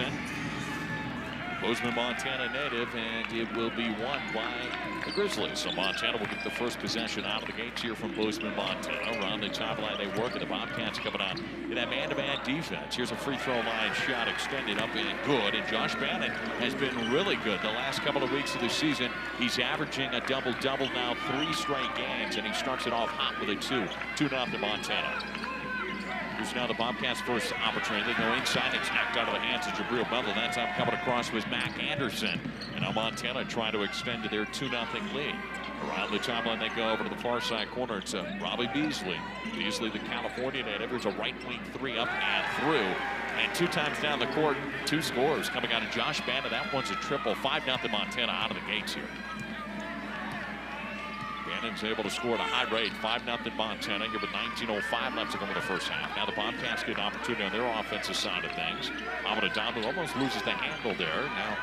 Anderson, Bozeman, Montana native, and it will be won by the Grizzlies. So Montana will get the first possession out of the gates here from Bozeman, Montana. Around the top line they work, and the Bobcats coming out in that man-to-man defense. Here's a free throw line shot extended up and good. And Josh Bannon has been really good the last couple of weeks of the season. He's averaging a double-double now 3 straight games, and he starts it off hot with a 2-0 Montana. Here's now the Bobcats' first opportunity. They go inside. It's knocked out of the hands of Jabril Bethel. That time coming across was Mac Anderson. And now Montana trying to extend to their 2-0 lead. Around the top line they go over to the far side corner. It's Robbie Beasley. Beasley, the California native. Here's a right wing 3 up and through. And 2 times down the court, 2 scores coming out of Josh Bannon. That one's a triple. 5-0 Montana out of the gates here. Bannon's able to score at a high rate, 5-0 Montana here with 19:05 left to go in the first half. Now the Bobcats get an opportunity on their offensive side of things. Adamu almost loses the handle there. Now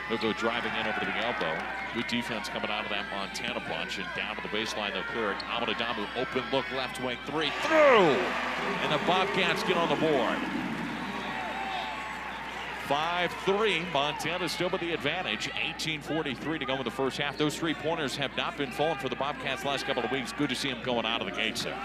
they'll go driving in over to the elbow. Good defense coming out of that Montana bunch, and down to the baseline they'll clear it. Adamu, open look, left wing 3, through! And the Bobcats get on the board. 5-3, Montana still with the advantage. 18:43 to go in the first half. Those 3-pointers have not been falling for the Bobcats the last couple of weeks. Good to see them going out of the gates there.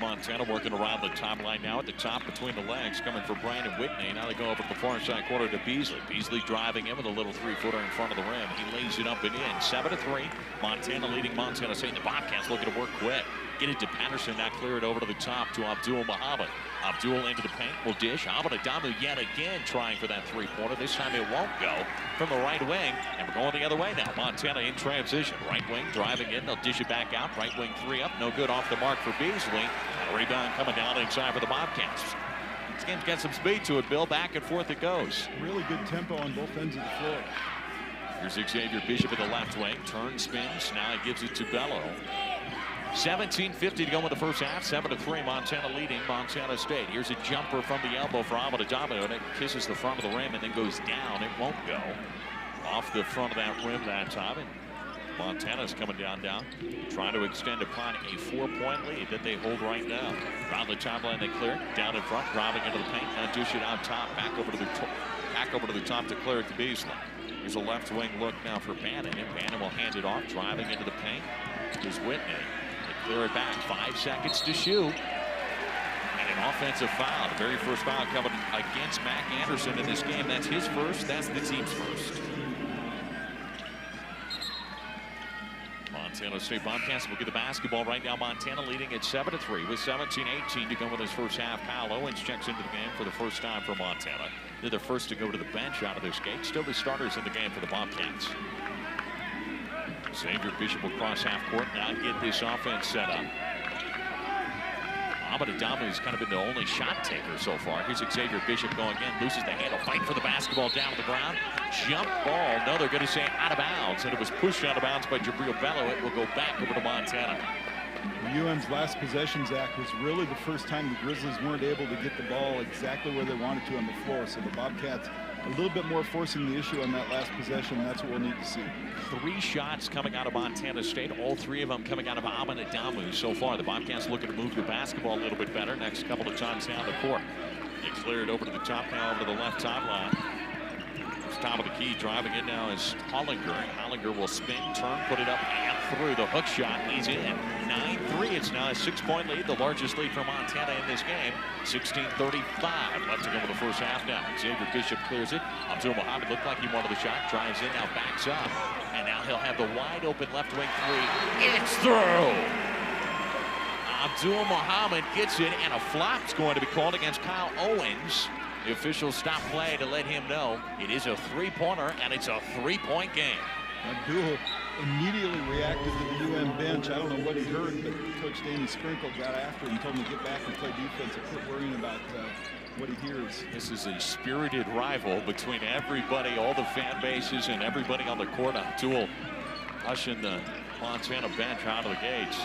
Montana working around the top line now at the top between the legs, coming for Brandon Whitney. Now they go over to the far side corner to Beasley. Beasley driving in with a little 3-footer in front of the rim. He lays it up and in. 7-3, Montana leading Montana State. The Bobcats looking to work quick. Get it to Patterson, now clear it over to the top to Abdul Muhammad. Abdul into the paint, will dish. Adamu yet again trying for that 3-pointer. This time it won't go from the right wing. And we're going the other way now. Montana in transition. Right wing driving in. They'll dish it back out. Right wing 3 up. No good off the mark for Beasley. And a rebound coming down inside for the Bobcats. This game's got some speed to it, Bill. Back and forth it goes. Really good tempo on both ends of the floor. Here's Xavier Bishop in the left wing. Turn, spins. Now he gives it to Bello. 17:50 to go in the first half. 7-3, Montana leading Montana State. Here's a jumper from the elbow for Adamu, and it kisses the front of the rim and then goes down. It won't go. Off the front of that rim that time. And Montana's coming down, trying to extend upon a 4-point lead that they hold right now. Around the top line they clear it. Down in front, driving into the paint. Now dish it out top. Back over to the top to clear it to Beasley. Here's a left wing look now for Bannon. And Bannon will hand it off, driving into the paint. Here's Whitney. Clear it back, 5 seconds to shoot. And an offensive foul. The very first foul coming against Mac Anderson in this game. That's his first, that's the team's first. Montana State Bobcats will get the basketball right now. Montana leading at 7-3 with 17:18 to go in this first half. Kyle Owens checks into the game for the first time for Montana. They're the first to go to the bench out of this gate. Still the starters in the game for the Bobcats. Xavier Bishop will cross half court now and get this offense set up. Adamu has kind of been the only shot taker so far. Here's Xavier Bishop going in, loses the handle, fight for the basketball down to the ground. Jump ball, no, they're going to say out of bounds, and it was pushed out of bounds by Jabril Bello. It will go back over to Montana. UM's last possession, Zach, was really the first time the Grizzlies weren't able to get the ball exactly where they wanted to on the floor. So the Bobcats a little bit more forcing the issue on that last possession. That's what we'll need to see. 3 shots coming out of Montana State, all 3 of them coming out of Adamu so far. The Bobcats looking to move the basketball a little bit better next couple of times down the court. They clear it over to the top now, over to the left top line. Top of the key, driving in now is Hollinger. Hollinger will spin, turn, put it up and through. The hook shot, he's in. 9-3, it's now a 6-point lead, the largest lead for Montana in this game. 16:35 left to go in the first half now. Xavier Bishop clears it. Abdul Muhammad looked like he wanted the shot, drives in, now backs up. And now he'll have the wide open left wing 3. It's through! Abdul Muhammad gets it, and a flop's going to be called against Kyle Owens. The officials stop play to let him know it is a 3-pointer, and it's a 3-point game. Abdul immediately reacted to the UM bench. I don't know what he heard, but Coach Danny Sprinkle got after him and told him to get back and play defense and quit worrying about what he hears. This is a spirited rival between everybody, all the fan bases, and everybody on the court. Abdul ushering the Montana bench out of the gates.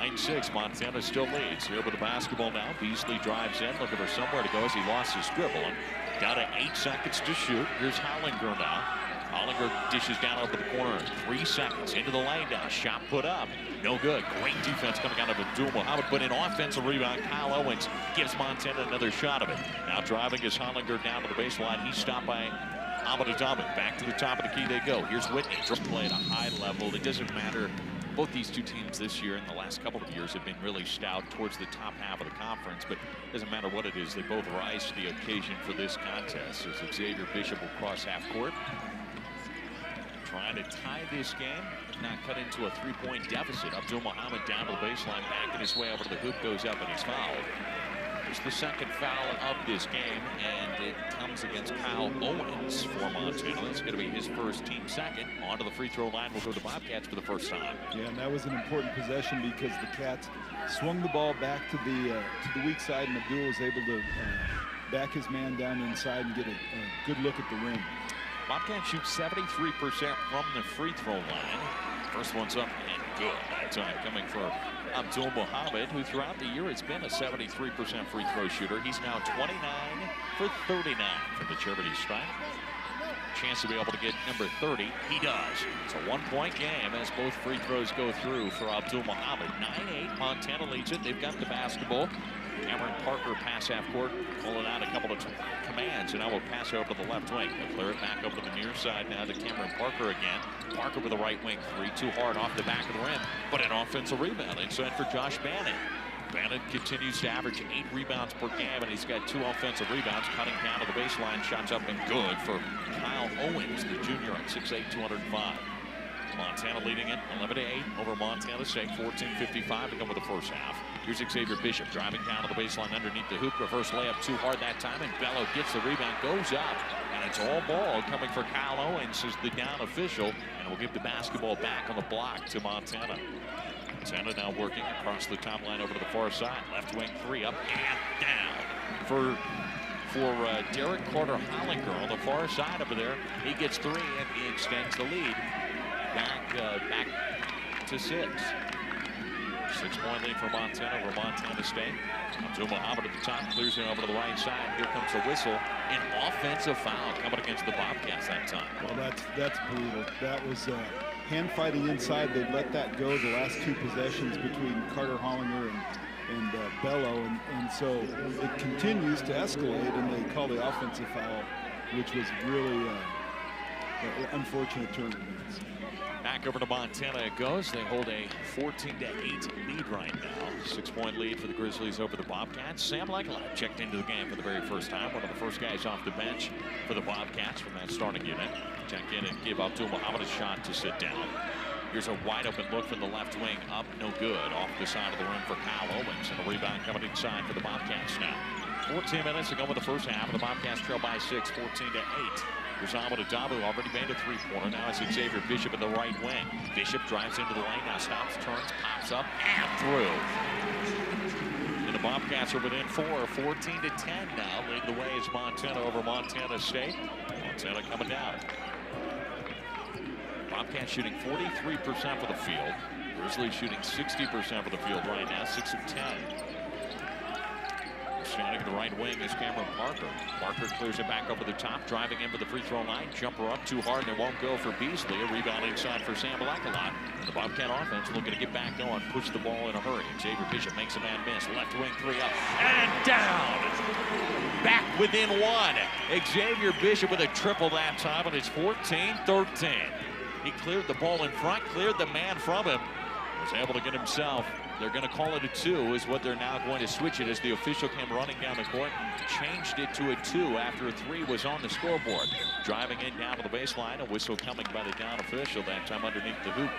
9-6, Montana still leads. Here with the basketball now. Beasley drives in, looking for somewhere to go as he lost his dribble. Down to 8 seconds to shoot. Here's Hollinger now. Hollinger dishes down over the corner. 3 seconds into the lane now. Shot put up. No good. Great defense coming out of Abdul Muhammad, but an offensive rebound. Kyle Owens gives Montana another shot of it. Now driving is Hollinger down to the baseline. He's stopped by Ahmed Adamu. Back to the top of the key they go. Here's Whitney. Just play at a high level. It doesn't matter. Both these two teams this year and the last couple of years have been really stout towards the top half of the conference, but it doesn't matter what it is. They both rise to the occasion for this contest. As Xavier Bishop will cross half court. Trying to tie this game, not cut into a 3-point deficit. Abdul Muhammad down to the baseline, backing his way over to the hoop, goes up and he's fouled. It's the second foul of this game, and it comes against Kyle Owens for Montana. It's going to be his first, team second. Onto the free throw line will go the Bobcats for the first time. Yeah, and that was an important possession because the Cats swung the ball back to the weak side, and Abdul was able to back his man down inside and get a good look at the rim. Bobcats shoot 73% from the free throw line. First one's up and good that time, coming for Abdul Muhammad, who throughout the year has been a 73% free throw shooter. He's now 29 for 39 from the charity stripe. Chance to be able to get number 30. He does. It's a 1-point game as both free throws go through for Abdul Muhammad. 9-8, Montana leads it. They've got the basketball. Cameron Parker pass half court, pulling out a couple of commands, and I will pass over to the left wing. They'll clear it back over to the near side now to Cameron Parker again. Parker with the right wing three, too hard off the back of the rim, but an offensive rebound inside for Josh Bannon. Bannon continues to average 8 rebounds per game, and he's got 2 offensive rebounds, cutting down to the baseline. Shots up and good for Kyle Owens, the junior at 6'8", 205. Montana leading it 11-8 over Montana State. 14:55 to go with the first half. Here's Xavier Bishop driving down to the baseline underneath the hoop. Reverse layup too hard that time, and Bello gets the rebound, goes up, and it's all ball coming for Kyle Owens as the down official, and will give the basketball back on the block to Montana. Montana now working across the top line over to the far side. Left wing three up and down for Derek Carter Hollinger on the far side over there. He gets 3 and he extends the lead back to 6. 6-point lead for Montana over Montana State. Abdul Muhammad at the top, clears it over to the right side. Here comes a whistle. An offensive foul coming against the Bobcats that time. Well, that's brutal. That was hand fighting inside. They let that go the last 2 possessions between Carter Hollinger and Bello, and so it continues to escalate, and they call the offensive foul, which was really unfortunate turn of events. Back over to Montana it goes. They hold a 14-8 lead right now. 6-point lead for the Grizzlies over the Bobcats. Sam Lekelot checked into the game for the very first time. One of the first guys off the bench for the Bobcats from that starting unit. Check in and give Abdul Muhammad a shot to sit down. Here's a wide open look from the left wing. Up, no good. Off the side of the rim for Kyle Owens. And a rebound coming inside for the Bobcats now. 14 minutes to go with the first half. The Bobcats trail by 6, 14-8. Here's Ahmed Adamu, already made a 3-pointer. Now it's Xavier Bishop in the right wing. Bishop drives into the lane, now stops, turns, pops up, and through. And the Bobcats are within 4, 14-10 now. Leading the way is Montana over Montana State. Montana coming down. Bobcats shooting 43% for the field. Grizzlies shooting 60% for the field right now, 6 of 10. Standing in the right wing is Cameron Parker. Parker clears it back over the top, driving in for the free throw line. Jumper up too hard, and it won't go for Beasley. A rebound inside for Sam Lekelot. The Bobcat offense looking to get back going, push the ball in a hurry. Xavier Bishop makes a man miss. Left wing three up and down. Back within 1. Xavier Bishop with a triple that time, and it's 14-13. He cleared the ball in front, cleared the man from him. Was able to get himself. They're going to call it a 2, is what they're now going to switch it as the official came running down the court, changed it to a 2 after a 3 was on the scoreboard. Driving in down to the baseline, a whistle coming by the down official, that time underneath the hoop.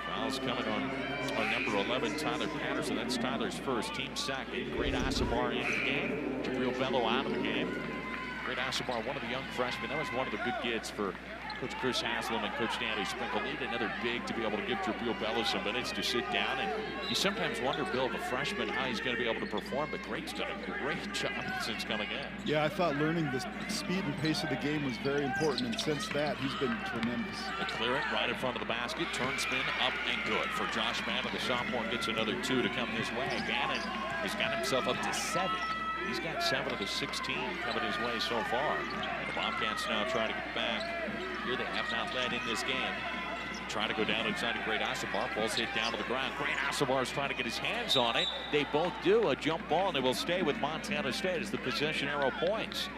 Fouls coming on number 11, Tyler Patterson. That's Tyler's first, team second. Great Asabar in the game. Jabril Bello out of the game. Great Asabar, one of the young freshmen. That was one of the good gets for Coach Chris Haslam and Coach Danny Sprinkle. Need another big to be able to give Jabril Bello some minutes to sit down. And you sometimes wonder, Bill, the freshman, how he's going to be able to perform. But Great's done a great job since coming in. Yeah, I thought learning the speed and pace of the game was very important. And since that, he's been tremendous. They clear it right in front of the basket. Turn spin up and good for Josh Bannon. The sophomore gets another 2 to come his way. Bannon has got himself up to 7. He's got 7 of the 16 coming his way so far. And the Bobcats now try to get back. Here they have not led in this game. Trying to go down inside of Great Asabar. Ball's hit down to the ground. Great Asabar is trying to get his hands on it. They both do a jump ball, and they will stay with Montana State as the possession arrow points.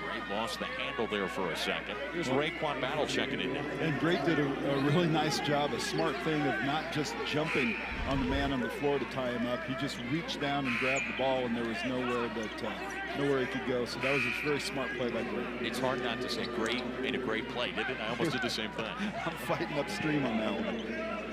Great lost the handle there for a second. Here's Raekwon Battle checking in now. And Great did a really nice job, a smart thing of not just jumping on the man on the floor to tie him up. He just reached down and grabbed the ball, and there was nowhere he could go. So that was a very smart play by Great. It's hard not to say Great made a great play, didn't it? I almost did the same thing. I'm fighting upstream on that one.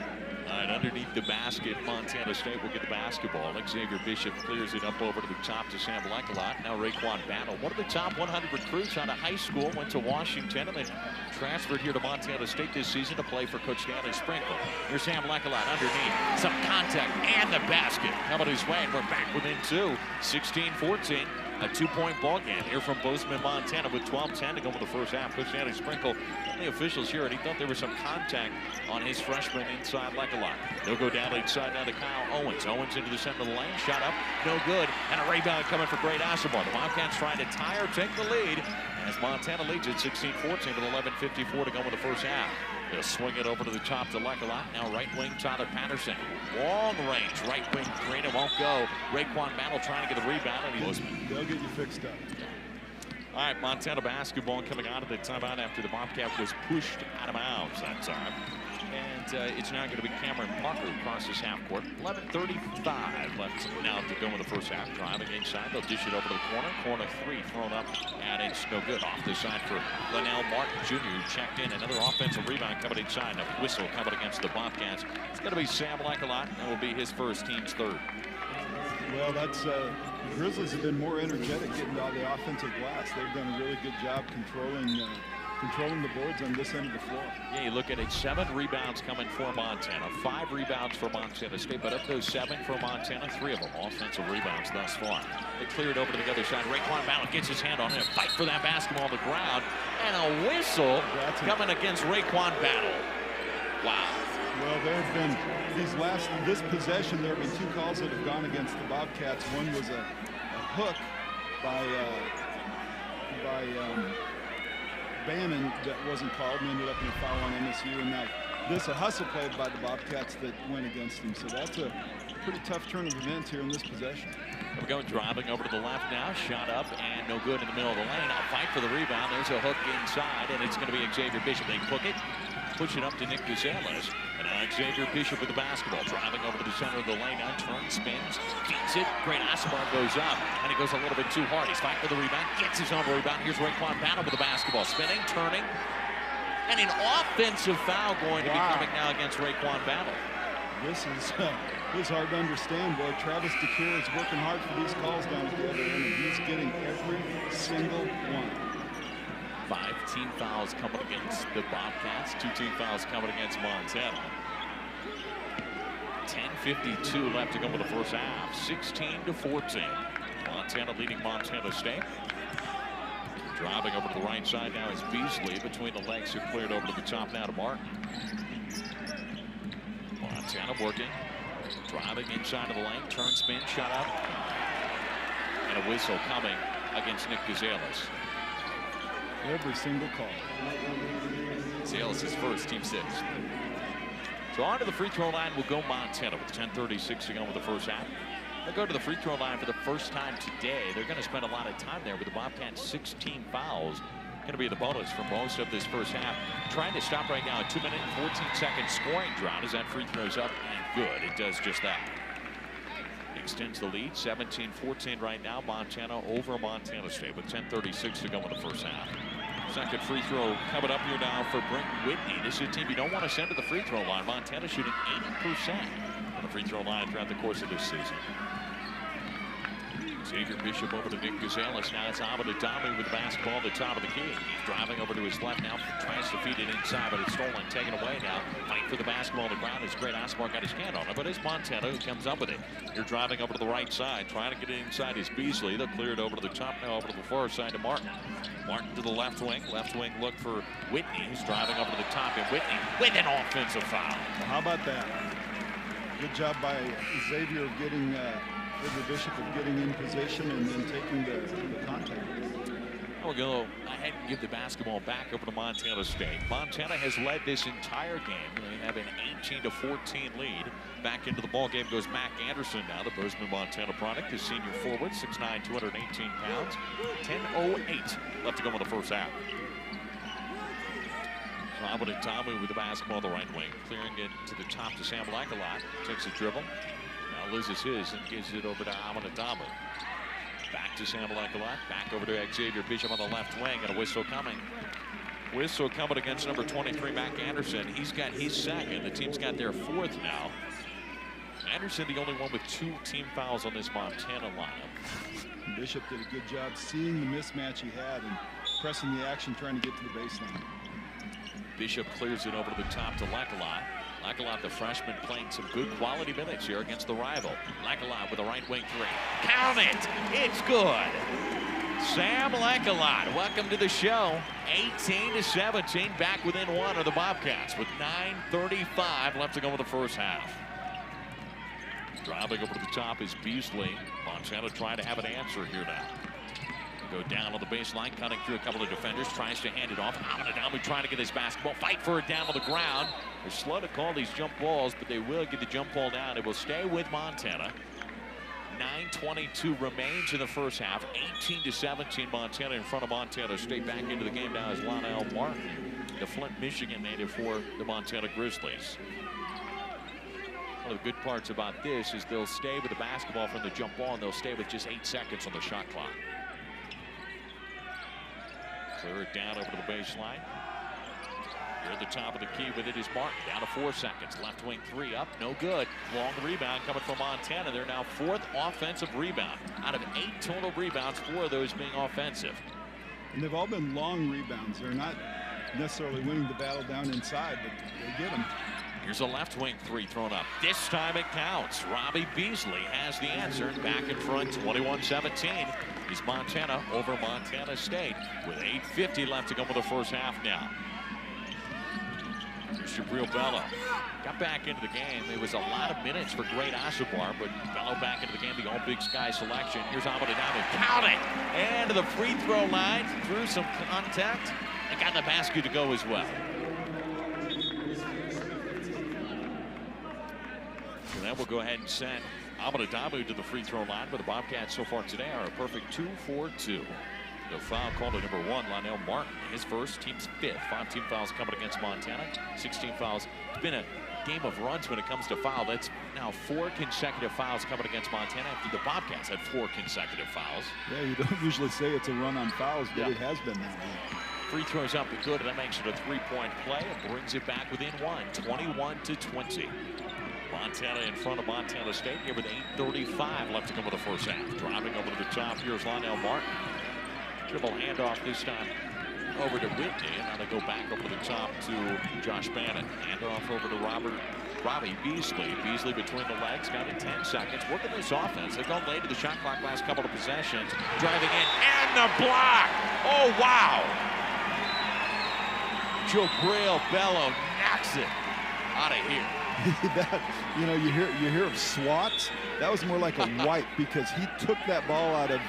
All right, underneath the basket, Montana State will get the basketball. Xavier Bishop clears it up over to the top to Sam Lekelot. Now Raekwon Battle, one of the top 100 recruits out of high school, went to Washington and then transferred here to Montana State this season to play for Coach Stanley Sprinkle. Here's Sam Lekelot underneath. Some contact and the basket coming his way, and we're back within 2. 16-14. A 2-point ball game here from Bozeman, Montana, with 12:10 to go in the first half. Coach Stanley Sprinkle, the officials here, and he thought there was some contact on his freshman inside Lekelot. They'll go down inside now to Kyle Owens. Owens into the center of the lane, shot up, no good, and a rebound coming for Great Asabar. The Bobcats trying to tie or take the lead as Montana leads at 16-14 with 11:54 to go in the first half. They'll swing it over to the top to Lekelot. Now right wing Tyler Patterson. Long range right wing three. It won't go. Raekwon Battle trying to get the rebound. And they'll get you fixed up. All right, Montana basketball coming out of the timeout after the Bobcat was pushed out of bounds that time. And it's now going to be Cameron Parker who crosses half court. 11:35 left now to go in the first half. Driving inside, they'll dish it over to the corner. Corner three thrown up, and it's no good. Off the side for Linnell Martin Jr., who checked in. Another offensive rebound coming inside. A whistle coming against the Bobcats. It's going to be Sam Lekelot, and will be his first, team's third. Well, that's the Grizzlies have been more energetic getting out of the offensive glass. They've done a really good job controlling the boards on this end of the floor. Yeah, you look at it, 7 rebounds coming for Montana, 5 rebounds for Montana State, but of those 7 for Montana, 3 of them offensive rebounds thus far. They clear it over to the other side. Raekwon Battle gets his hand on it, fight for that basketball on the ground, and a whistle coming against Raekwon Battle. Wow. Well, there have been this possession, there have been 2 calls that have gone against the Bobcats. One was a hook by Bannon that wasn't called and ended up in a foul on MSU, and now this a hustle play by the Bobcats that went against him. So that's a pretty tough turn of events here in this possession. We're going driving over to the left now, shot up and no good in the middle of the lane. I'll fight for the rebound. There's a hook inside, and it's going to be Xavier Bishop. They hook it, push it up to Nick Gonzalez. And now Xavier Bishop with the basketball, driving over to the center of the lane now, turns, spins, feeds it. Great Asabar goes up, and he goes a little bit too hard. He's fighting for the rebound, gets his own rebound. Here's Raekwon Battle with the basketball, spinning, turning, and an offensive foul going to be coming now against Raekwon Battle. This is hard to understand. Boy, Travis DeCure is working hard for these calls down at the other end, and he's getting every single one. 5 team fouls coming against the Bobcats, 2 team fouls coming against Montana. 10:52 left to go in the first half, 16-14. Montana leading Montana State. Driving over to the right side now is Beasley between the legs, who cleared over to the top now to Martin. Montana working, driving inside of the lane, turn, spin, shot up, and a whistle coming against Nick Gonzalez. Every single call. Gonzalez is first, team 6. So on to the free throw line will go Montana with 10:36 to go with the first half. They'll go to the free throw line for the first time today. They're going to spend a lot of time there with the Bobcats. 16 fouls. Going to be the bonus for most of this first half. Trying to stop right now a 2-minute and 14-second scoring drought as that free throw's up and good. It does just that. Extends the lead, 17-14 right now. Montana over Montana State with 10:36 to go in the first half. Second free throw coming up here now for Brent Whitney. This is a team you don't want to send to the free throw line. Montana shooting 80% on the free throw line throughout the course of this season. Xavier Bishop over to Nick Gonzalez. Now it's Abba Dami with the basketball at the top of the key. He's driving over to his left now, tries to feed it inside, but it's stolen, taken away now. Fight for the basketball on the ground as Great Asabar got his hand on it, but it's Montana who comes up with it. You're driving over to the right side, trying to get it inside is Beasley. They'll clear it over to the top now, over to the far side to Martin. Martin to the left wing look for Whitney, who's driving over to the top, and Whitney with an offensive foul. Well, how about that? Good job by Xavier of getting for the Bishop of getting in position and then taking the contact. We'll go ahead and give the basketball back over to Montana State. Montana has led this entire game. They have an 18-14 lead. Back into the ball game goes Mac Anderson now, the Bozeman, Montana product. The senior forward, 6'9", 218 pounds. 10:08 left to go in the first half. Robert Tamu with the basketball on the right wing, clearing it to the top to Sam Lakalot. Takes a dribble. Now loses his and gives it over to Tamu. Back to Sam Lakalot. Back over to Xavier Bishop on the left wing, and a whistle coming. Whistle coming against number 23, Mac Anderson. He's got his second. The team's got their fourth now. Anderson, the only one with 2 team fouls on this Montana lineup. Bishop did a good job seeing the mismatch he had and pressing the action, trying to get to the baseline. Bishop clears it over to the top to Lakalot. Lakalot, the freshman, playing some good quality minutes here against the rival. Lakalot with a right wing three. Count it! It's good! Sam Lakalot, welcome to the show. 18-17, back within one of the Bobcats with 9:35 left to go in the first half. Driving over to the top is Beasley. Montana trying to have an answer here now. Go down on the baseline, cutting through a couple of defenders, tries to hand it off. Amadou trying to get his basketball, fight for it down on the ground. They're slow to call these jump balls, but they will get the jump ball down. It will stay with Montana. 9:22 remains in the first half. 18-17 Montana in front of Montana State. Back into the game now is Lionel Martin, the Flint, Michigan native for the Montana Grizzlies. One of the good parts about this is they'll stay with the basketball from the jump ball, and they'll stay with just 8 seconds on the shot clock. Clear it down over to the baseline. Here at the top of the key with it is Martin. Down to 4 seconds. Left wing three up. No good. Long rebound coming from Montana. They're now 4th offensive rebound. Out of 8 total rebounds, 4 of those being offensive. And they've all been long rebounds. They're not necessarily winning the battle down inside, but they get them. Here's a left wing three thrown up. This time it counts. Robbie Beasley has the answer. Back in front, 21-17. Is Montana over Montana State with 8:50 left to go in the first half now. Here's Jabril Bello. Got back into the game. It was a lot of minutes for Great Asabar, but Bello back into the game, the All-Big Sky selection. Here's Amadou. Count it! And to the free throw line, through some contact, and got the basket to go as well. So then we'll go ahead and send Amadou to the free throw line, but the Bobcats so far today are a perfect 2 for 2. The foul called at number 1, Lionel Martin, his first, team's 5th. 5 team fouls coming against Montana, 16 fouls. It's been a game of runs when it comes to foul. That's now 4 consecutive fouls coming against Montana after the Bobcats had 4 consecutive fouls. Yeah, you don't usually say it's a run on fouls, but it has been that way. Free throws up and good, and that makes it a 3-point play and brings it back within 1, 21-20. Montana in front of Montana State here with 8:35 left to come in the first half. Driving over to the top, here's Lionel Martin. Dribble handoff this time over to Whitney, and now they go back over to the top to Josh Bannon. Handoff over to Robbie Beasley. Beasley between the legs, got in 10 seconds. Working this offense. They've gone late to the shot clock last couple of possessions. Driving in, and the block! Oh, wow! Jabril Bello knocks it out of here. You know, you hear of swats. That was more like a wipe because he took that ball out of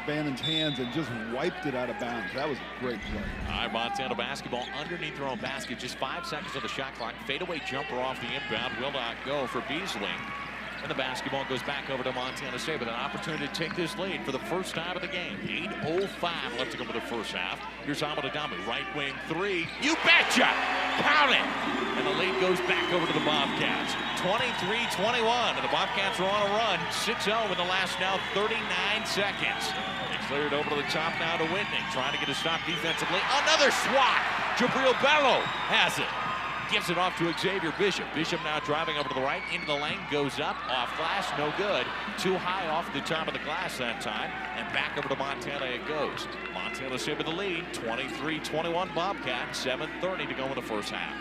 Bannon's hands and just wiped it out of bounds. That was a great play. All right, Montana basketball underneath their own basket. Just 5 seconds on the shot clock. Fadeaway jumper off the inbound. Will not go for Beasley. And the basketball goes back over to Montana State with an opportunity to take this lead for the first time of the game. 8:05 left to go for the first half. Here's Amadou. Right wing three. You betcha! Count it! And the lead goes back over to the Bobcats. 23-21. And the Bobcats are on a run. 6-0 in the last now 39 seconds. They cleared over to the top now to Whitney. Trying to get a stop defensively. Another swat! Jabril Bello has it. Gives it off to Xavier Bishop. Bishop now driving over to the right, into the lane, goes up, off glass, no good. Too high off the top of the glass that time, and back over to Montana it goes. Montana State with the lead, 23-21 Bobcats, 7:30 to go in the first half.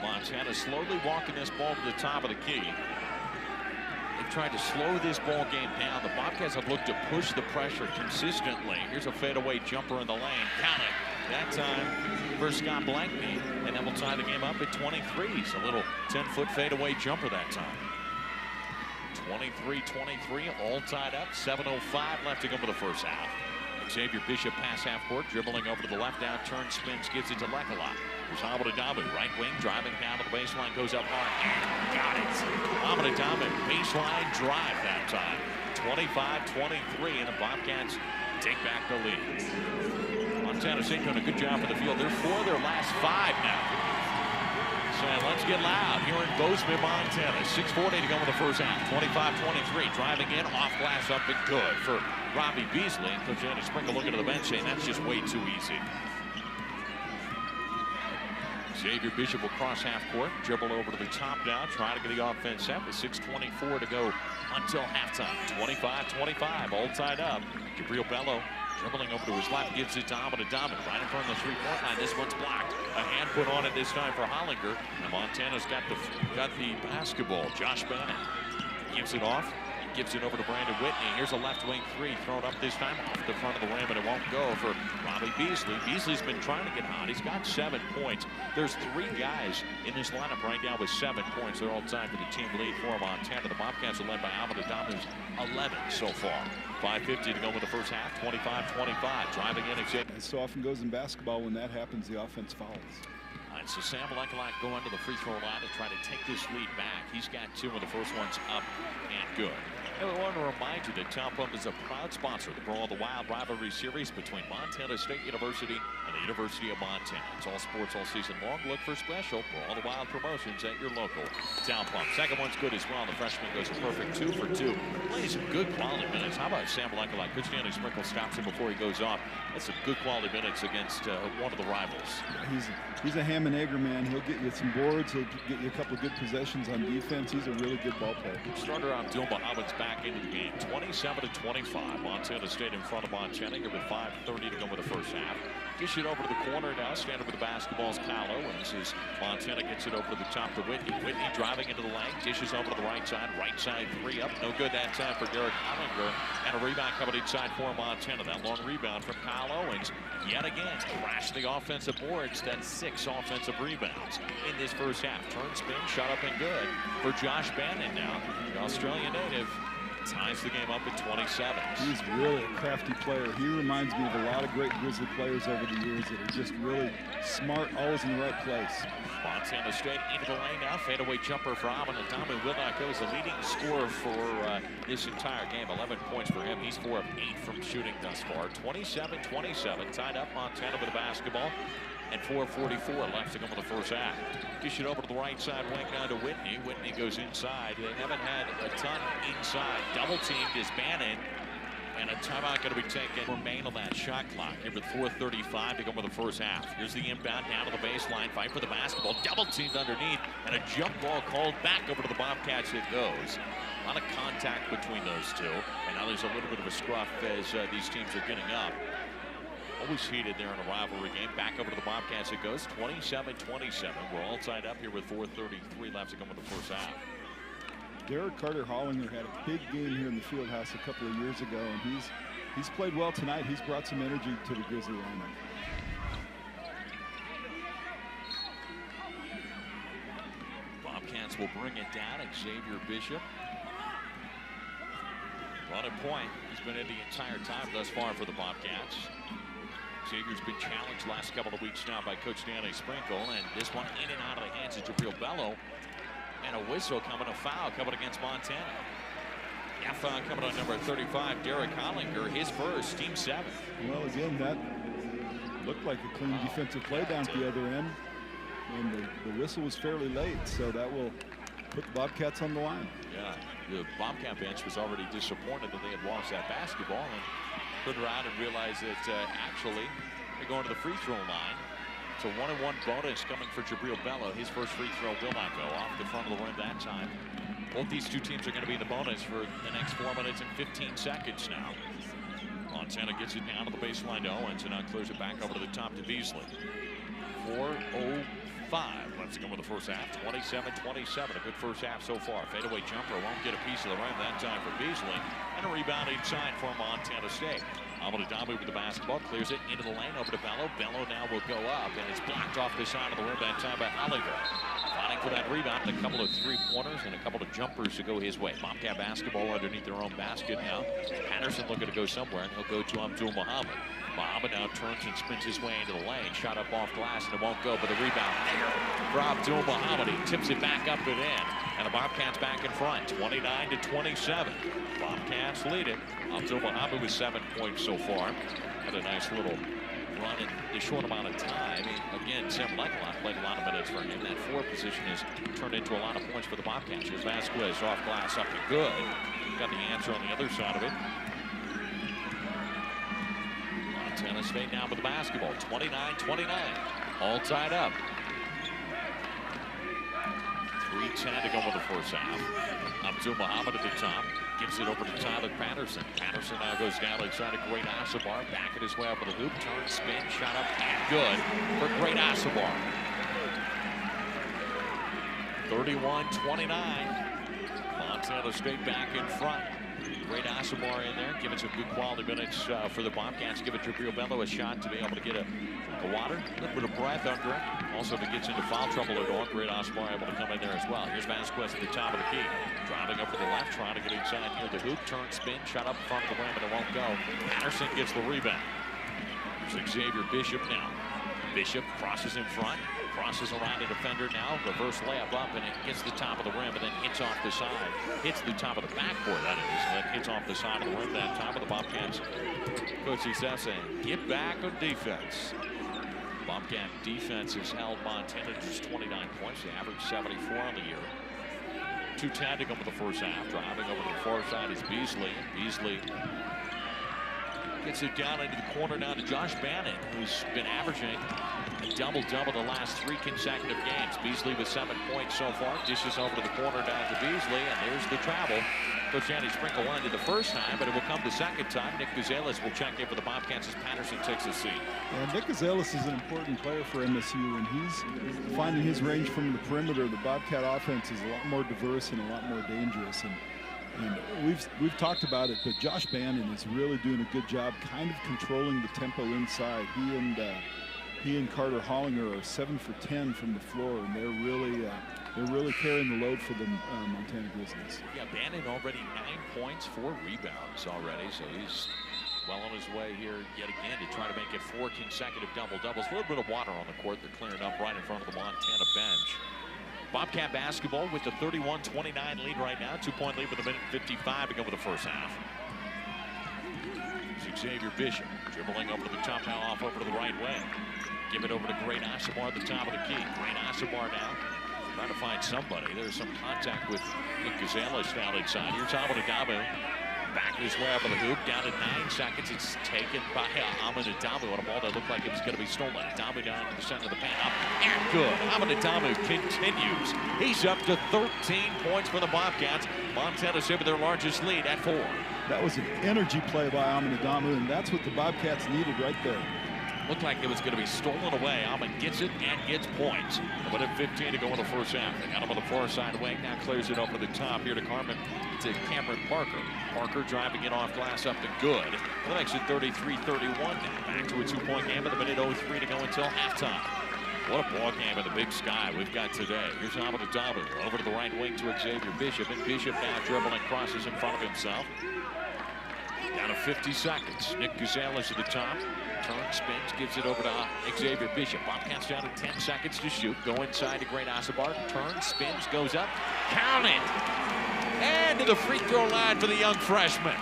Montana slowly walking this ball to the top of the key. They've tried to slow this ball game down. The Bobcats have looked to push the pressure consistently. Here's a fadeaway jumper in the lane. Count it. that time for Scott Blankney, and that will tie the game up at 23. It's a little 10-foot fadeaway jumper that time. 23-23, all tied up. 7:05 left to go for the first half. Xavier Bishop pass half court, dribbling over to the left, out, turn, spins, gives it to Lekala. Here's Abadadamu, right wing, driving down to the baseline, goes up hard, and got it. Abadadamu, baseline drive that time. 25-23, and the Bobcats take back the lead. Montana State doing a good job in the field. They're 4 of their last 5 now. So let's get loud here in Bozeman, Montana. 6:40 to go in the first half. 25-23, driving in, off glass, up and good for Robbie Beasley. And Coach Andy Sprinkle looking to the bench saying that's just way too easy. Xavier Bishop will cross half court, dribble over to the top now, try to get the offense set with 6:24 to go until halftime. 25-25, all tied up. Gabriel Bello dribbling over to his left, gives it to Abadadamu right in front of the three-point line. This one's blocked. A hand put on it this time for Hollinger. And Montana's got the basketball. Josh Bannon gives it off. Gives it over to Brandon Whitney. Here's a left wing three thrown up this time off the front of the rim, but it won't go for Robbie Beasley. Beasley's been trying to get hot. He's got 7 points. There's 3 guys in this lineup right now with 7 points. They're all tied for the team lead for Montana. The Bobcats are led by Abadadamu's 11 so far. 5:50 to go in the first half. 25-25. Driving in. As so often goes in basketball, when that happens, the offense fouls. All right, so Sam Lekalak going to the free throw line to try to take this lead back. He's got 2 of the first ones up and good. And we want to remind you that Town Pump is a proud sponsor of the Brawl of the Wild rivalry series between Montana State University and the University of Montana. It's all sports all season long. Look for special Brawl of the Wild promotions at your local Town Pump. Second one's good as well. The freshman goes a perfect 2 for 2. Plays some good quality minutes. How about Sam Lekalak? Coach Danny Sprinkle stops him before he goes off. That's some good quality minutes against one of the rivals. He's a ham and egger man. He'll get you some boards. He'll get you a couple of good possessions on defense. He's a really good ball player. Starter Abdul Muhammad's back into the game. 27-25. Montana State in front of Montana here with 5:30 to go with the first half. Dish it over to the corner now. Standing with the basketball's Kyle Owens as Montana gets it over to the top to Whitney. Whitney driving into the lane. Dishes over to the right side. Right side 3 up. No good that time for Derek Hollinger. And a rebound coming inside for Montana. That long rebound from Kyle Owens. Yet again, crashed the offensive boards. That's 6 offensive rebounds in this first half. Turn, spin, shot up and good for Josh Bannon now. The Australian native ties the game up at 27. He's really a crafty player. He reminds me of a lot of great Grizzly players over the years that are just really smart, always in the right place. Montana State into the lane now. Fadeaway jumper for Abadadamu will not go. Is the leading scorer for this entire game. 11 points for him. He's 4 of 8 from shooting thus far. 27-27. Tied up Montana with the basketball. And 4:44 left to go in the first half. Dish it over to the right side wing down to Whitney. Whitney goes inside. They haven't had a ton inside. Double teamed is Bannon. And a timeout going to be taken. Remain on that shot clock. Here with 4:35 to go in the first half. Here's the inbound down to the baseline. Fight for the basketball. Double teamed underneath. And a jump ball called back over to the Bobcats. It goes. A lot of contact between those two. And now there's a little bit of a scruff as these teams are getting up. Always heated there in a rivalry game. Back over to the Bobcats it goes. 27-27. We're all tied up here with 4:33 left to go in the first half. Derek Carter Hollinger had a big game here in the field house a couple of years ago, and he's played well tonight. He's brought some energy to the Grizzly lineup. Bobcats will bring it down. Xavier Bishop. Running point. He's been in the entire time thus far for the Bobcats. Xavier's been challenged last couple of weeks now by Coach Danny Sprinkle, and this one in and out of the hands of Jabril Bello. And a whistle coming, a foul coming against Montana. Yeah, foul coming on number 35, Derek Hollinger, his first, team 7th. Well, again, that looked like a clean defensive play down at the other end. And the whistle was fairly late, so that will put the Bobcats on the line. Yeah, the Bobcat bench was already disappointed that they had lost that basketball and put around and realized that actually they're going to the free throw line. It's a 1-on-1 bonus coming for Jabril Bello. His first free throw will not go off the front of the rim that time. Both these two teams are going to be in the bonus for the next 4 minutes and 15 seconds now. Montana gets it down to the baseline to Owens and now clears it back over to the top to Beasley. 4:05 left to go with the first half. 27-27. A good first half so far. Fadeaway jumper won't get a piece of the rim that time for Beasley. And a rebound inside for Montana State. Adamu with the basketball, clears it into the lane, over to Bello. Bello now will go up, and it's blocked off the side of the rim that time by Hollinger. Fighting for that rebound, and a couple of three-pointers and a couple of jumpers to go his way. Bobcat basketball underneath their own basket now. Patterson looking to go somewhere, and he'll go to Abdul Muhammad. Muhammad now turns and spins his way into the lane. Shot up off glass, and it won't go, but the rebound there for Abdul Muhammad. He tips it back up and in, and the Bobcats back in front, 29-27. Bobcats lead it. Abdul Muhammad with 7 points so far. Had a nice little run in a short amount of time. Again, Sam Lekelot played a lot of minutes for him. That 4 position has turned into a lot of points for the Bobcats. Here's Vasquez off glass up to good. Got the answer on the other side of it. Montana State now with the basketball. 29-29. All tied up. 3:10 to go with the first half. Abdul Muhammad at the top. Gives it over to Tyler Patterson. Patterson now goes down inside a Great Asabar. Back at his way up with the hoop. Turn, spin, shot up, and good for Great Asabar. 31-29. Montana State back in front. Great Asabar in there, giving some good quality minutes for the Bobcats. Give it to Rio Bello a shot to be able to get a water, a little bit of breath under it. Also, if it gets into foul trouble at all, Great Asabar able to come in there as well. Here's Vasquez at the top of the key. Driving up to the left, trying to get inside near the hoop. Turn, spin, shot up in front of the rim, and it won't go. Patterson gets the rebound. Here's Xavier Bishop now. Bishop crosses in front. Crosses around a defender now. Reverse layup up, and it hits the top of the rim, and then hits off the side. Hits the top of the backboard, that is. And then hits off the side of the rim that time. Of the Bobcats. Coach Seth saying, get back on defense. Bobcat defense has held Montana to just 29 points. They average 74 on the year. 2:10 to go with the first half. Driving over to the far side is Beasley. Beasley gets it down into the corner now to Josh Bannon, who's been averaging a double-double the last 3 consecutive games. Beasley with 7 points so far. Dishes over to the corner down to Beasley, and there's the travel. Coach Andy Sprinkle wanted it the first time, but it will come the second time. Nick Gonzalez will check in for the Bobcats as Patterson takes a seat. And Nick Gonzalez is an important player for MSU, and he's finding his range from the perimeter. The Bobcat offense is a lot more diverse and a lot more dangerous. And we've talked about it, but Josh Bannon is really doing a good job kind of controlling the tempo inside. He and Carter Hollinger are 7 for 10 from the floor, and they're really carrying the load for the Montana Grizzlies. Yeah, Bannon already 9 points, 4 rebounds already, so he's well on his way here yet again to try to make it 4 consecutive double-doubles. A little bit of water on the court. They're clearing up right in front of the Montana bench. Bobcat basketball with the 31-29 lead right now. 2-point lead with a minute 55 to go with the first half. Xavier Bishop dribbling over to the top now, off over to the right wing. Give it over to Great Asabar at the top of the key. Great Asabar now trying to find somebody. There's some contact with Nick Gonzalez down inside. Here's Adamu. Back his way up on the hoop, down to 9 seconds. It's taken by Adamu on a ball that looked like it was going to be stolen. Adamu down to the center of the paint, up and good. Adamu continues. He's up to 13 points for the Bobcats. Montana State with their largest lead at 4. That was an energy play by Adamu, and that's what the Bobcats needed right there. Looked like it was going to be stolen away. Ahmed gets it and gets points. But at 15 to go in the first half. They got him on the far side wing. Now clears it over the top here to Cameron Parker. Parker driving it off glass up to good. That makes it 33-31 now. Back to a 2-point game with a minute 03 to go until halftime. What a ball game in the Big Sky we've got today. Here's Adamu over to the right wing to Xavier Bishop. And Bishop now dribbling, crosses in front of himself. Down to 50 seconds. Nick Gonzalez at the top. Turns, spins, gives it over to Xavier Bishop. Bobcats down to 10 seconds to shoot. Go inside to Great Asabar. Turns, spins, goes up. Count it! And to the free throw line for the young freshman.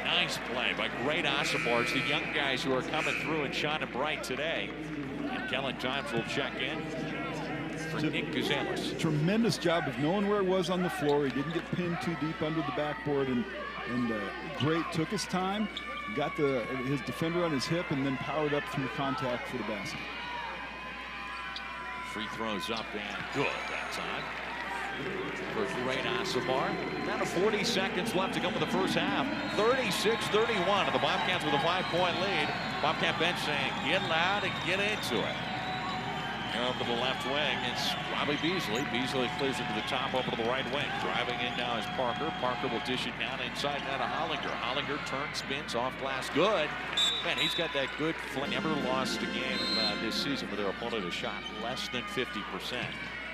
Nice play by Great Asabar. It's the young guys who are coming through and shining bright today. And Kellen Times will check in for Nick Gonzalez. Tremendous job of knowing where he was on the floor. He didn't get pinned too deep under the backboard, and Great took his time, got his defender on his hip, and then powered up through contact for the basket. Free throws up and good that time for Great Asabar. Down to 40 seconds left to go with the first half. 36-31, and the Bobcats with a 5-point lead. Bobcat bench saying, get loud and get into it. over to the left wing. It's Robbie Beasley. Beasley clears it to the top over to the right wing. Driving in now is Parker. Parker will dish it down inside now to Hollinger. Hollinger turns, spins, off glass. Good. Man, he's got that good fling. Never lost a game this season where their opponent has shot less than 50%.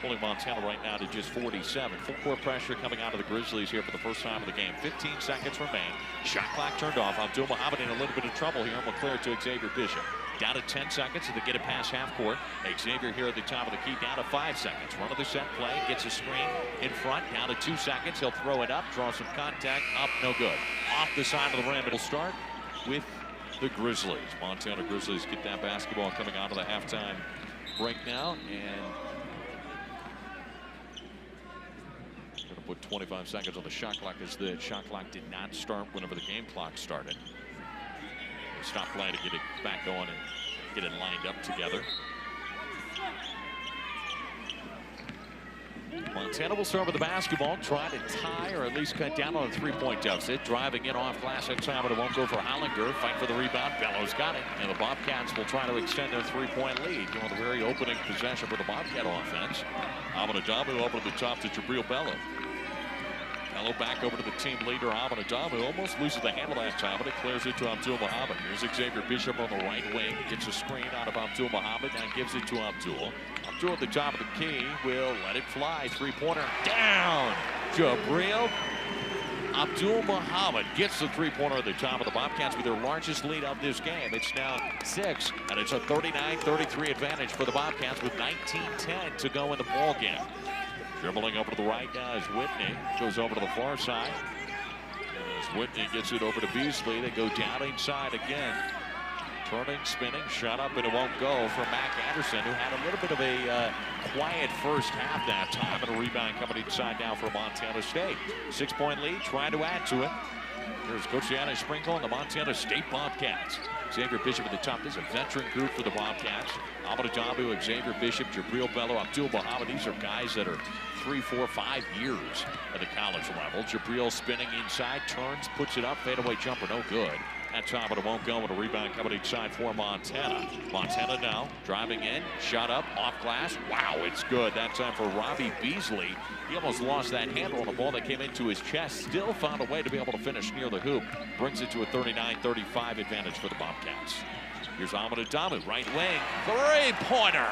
Pulling Montana right now to just 47. Full court pressure coming out of the Grizzlies here for the first time of the game. 15 seconds remain. Shot clock turned off. Abdul Muhammad in a little bit of trouble here. And will clear it to Xavier Bishop. Down to 10 seconds to get it past half court. Xavier here at the top of the key, down to 5 seconds. Run of the set play, gets a screen in front, down to 2 seconds. He'll throw it up, draw some contact, up, no good. Off the side of the rim. It'll start with the Grizzlies. Montana Grizzlies get that basketball coming out of the halftime break now. And going to put 25 seconds on the shot clock as the shot clock did not start whenever the game clock started. Stop play to get it back on and get it lined up together. Montana will start with the basketball, try to tie or at least cut down on a three-point deficit. Driving in off glass that time, but it won't go for Hollinger. Fight for the rebound. Bellows got it. And the Bobcats will try to extend their three-point lead. On the very opening possession for the Bobcat offense. Adamu over to the top to Jabril Bello. Bello back over to the team leader, Adamu. Almost loses the handle that time, but it clears it to Abdul Muhammad. Here's Xavier Bishop on the right wing. Gets a screen out of Abdul Muhammad and gives it to Abdul. Abdul at the top of the key will let it fly. Three-pointer down. Jabril. Abdul Muhammad gets the three-pointer at the top of the Bobcats with their largest lead of this game. It's now 6, and it's a 39-33 advantage for the Bobcats with 19:10 to go in the ball game. Dribbling over to the right now is Whitney. Goes over to the far side. As Whitney gets it over to Beasley, they go down inside again. Turning, spinning, shot up, and it won't go for Mac Anderson, who had a little bit of a quiet first half that time. And a rebound coming inside now for Montana State. 6-point lead, trying to add to it. Here's Coach Yanni Sprinkle and the Montana State Bobcats. Xavier Bishop at the top. This is a veteran group for the Bobcats. Adamu, Xavier Bishop, Jabril Bello, Abdul Muhammad. These are guys that are 3, 4, 5 years at the college level. Jabril spinning inside, turns, puts it up, fadeaway jumper, no good. That time, but it won't go with a rebound coming inside for Montana. Montana now driving in, shot up, off glass. Wow, it's good. That time for Robbie Beasley. He almost lost that handle on a ball that came into his chest. Still found a way to be able to finish near the hoop. Brings it to a 39-35 advantage for the Bobcats. Here's Adamu, right wing, three-pointer.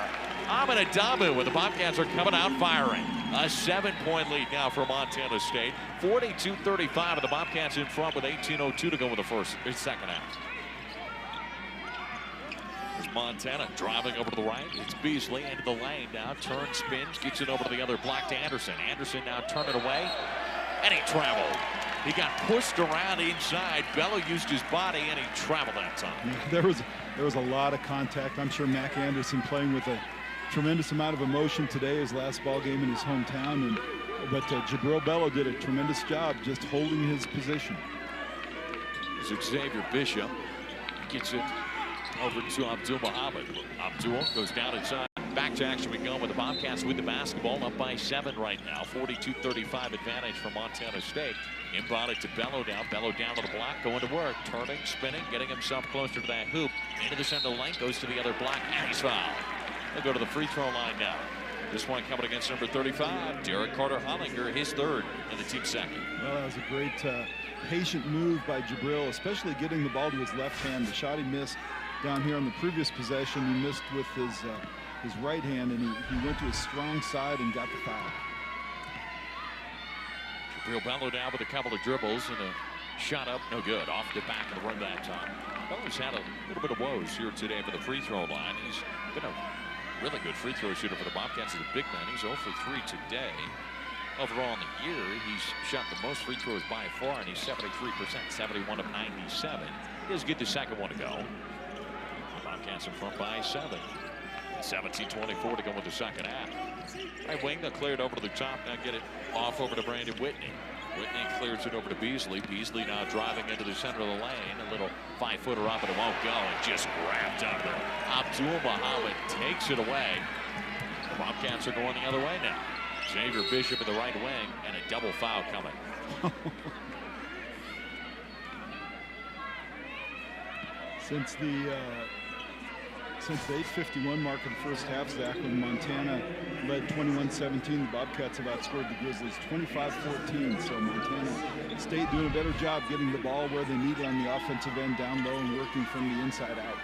Adamu, with the Bobcats are coming out firing. A 7-point lead now for Montana State. 42-35, and the Bobcats in front with 18:02 to go in the second half. There's Montana driving over to the right. It's Beasley into the lane now. Turns, spins, gets it over to the other block to Anderson. Anderson now turning away, and he traveled. He got pushed around inside. Bello used his body, and he traveled that time. There was a lot of contact. I'm sure Mac Anderson playing with a tremendous amount of emotion today, his last ball game in his hometown. But Jabril Bello did a tremendous job just holding his position. It's Xavier Bishop. Gets it over to Abdul Muhammad. Abdul goes down inside. Back to action we go with the Bobcats with the basketball up by 7 right now. 42-35 advantage for Montana State. Inbounded to Bello now. Bello down to the block, going to work. Turning, spinning, getting himself closer to that hoop. Into the center lane, goes to the other block, and he's fouled. They'll go to the free throw line now. This one coming against number 35, Derek Carter Hollinger, his third and the team second. Well, that was a great patient move by Jabril, especially getting the ball to his left hand. The shot he missed down here on the previous possession, he missed with his right hand, and he went to his strong side and got the foul. Jabril Bello down with a couple of dribbles and a shot up, no good. Off the back of the run that time. Bello's had a little bit of woes here today for the free throw line. He's been a really good free throw shooter for the Bobcats as a big man. He's 0 for 3 today. Overall in the year, he's shot the most free throws by far, and he's 73%, 71 of 97. He does get the second one to go. The Bobcats in front by 7. 17-24 to go with the second half. Right wing, they'll clear it over to the top. Now get it off over to Brandon Whitney. Whitney clears it over to Beasley. Beasley now driving into the center of the lane. A little 5-footer up, and it won't go. It just grabbed under. Abdul Muhammad takes it away. The Bobcats are going the other way now. Xavier Bishop in the right wing, and a double foul coming. Since the 8:51 mark in the first half, Zach, when Montana led 21-17, the Bobcats have outscored the Grizzlies 25-14. So Montana State doing a better job getting the ball where they need it on the offensive end, down low, and working from the inside out.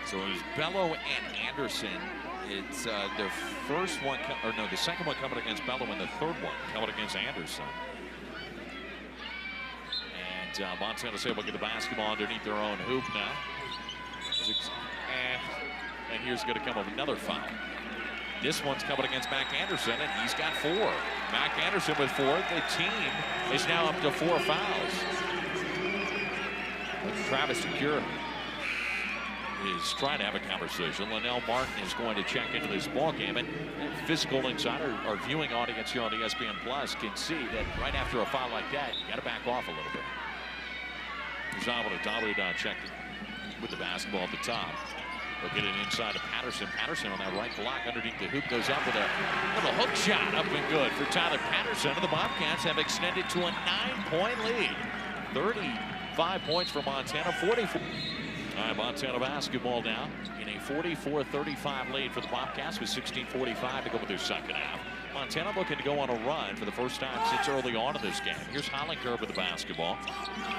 So it was Bello and Anderson. It's the first one, or no, the second one coming against Bello, and the third one coming against Anderson. And Montana State will get the basketball underneath their own hoop now. And here's going to come up another foul. This one's coming against Mac Anderson, and he's got 4. Mac Anderson with 4. The team is now up to 4 fouls. Travis Secure is trying to have a conversation. Linnell Martin is going to check into this ball game, and Physical Insider, our viewing audience here on ESPN Plus, can see that right after a foul like that, you got to back off a little bit. Adamu checked with the basketball at the top. They'll get it inside to Patterson. Patterson on that right block underneath the hoop goes up with a little hook shot, up and good for Tyler Patterson. And the Bobcats have extended to a 9-point lead. 35 points for Montana, 44. All right, Montana basketball now in a 44-35 lead for the Bobcats with 16:45 to go with their second half. Montana looking to go on a run for the first time since early on in this game. Here's Hollinger with the basketball.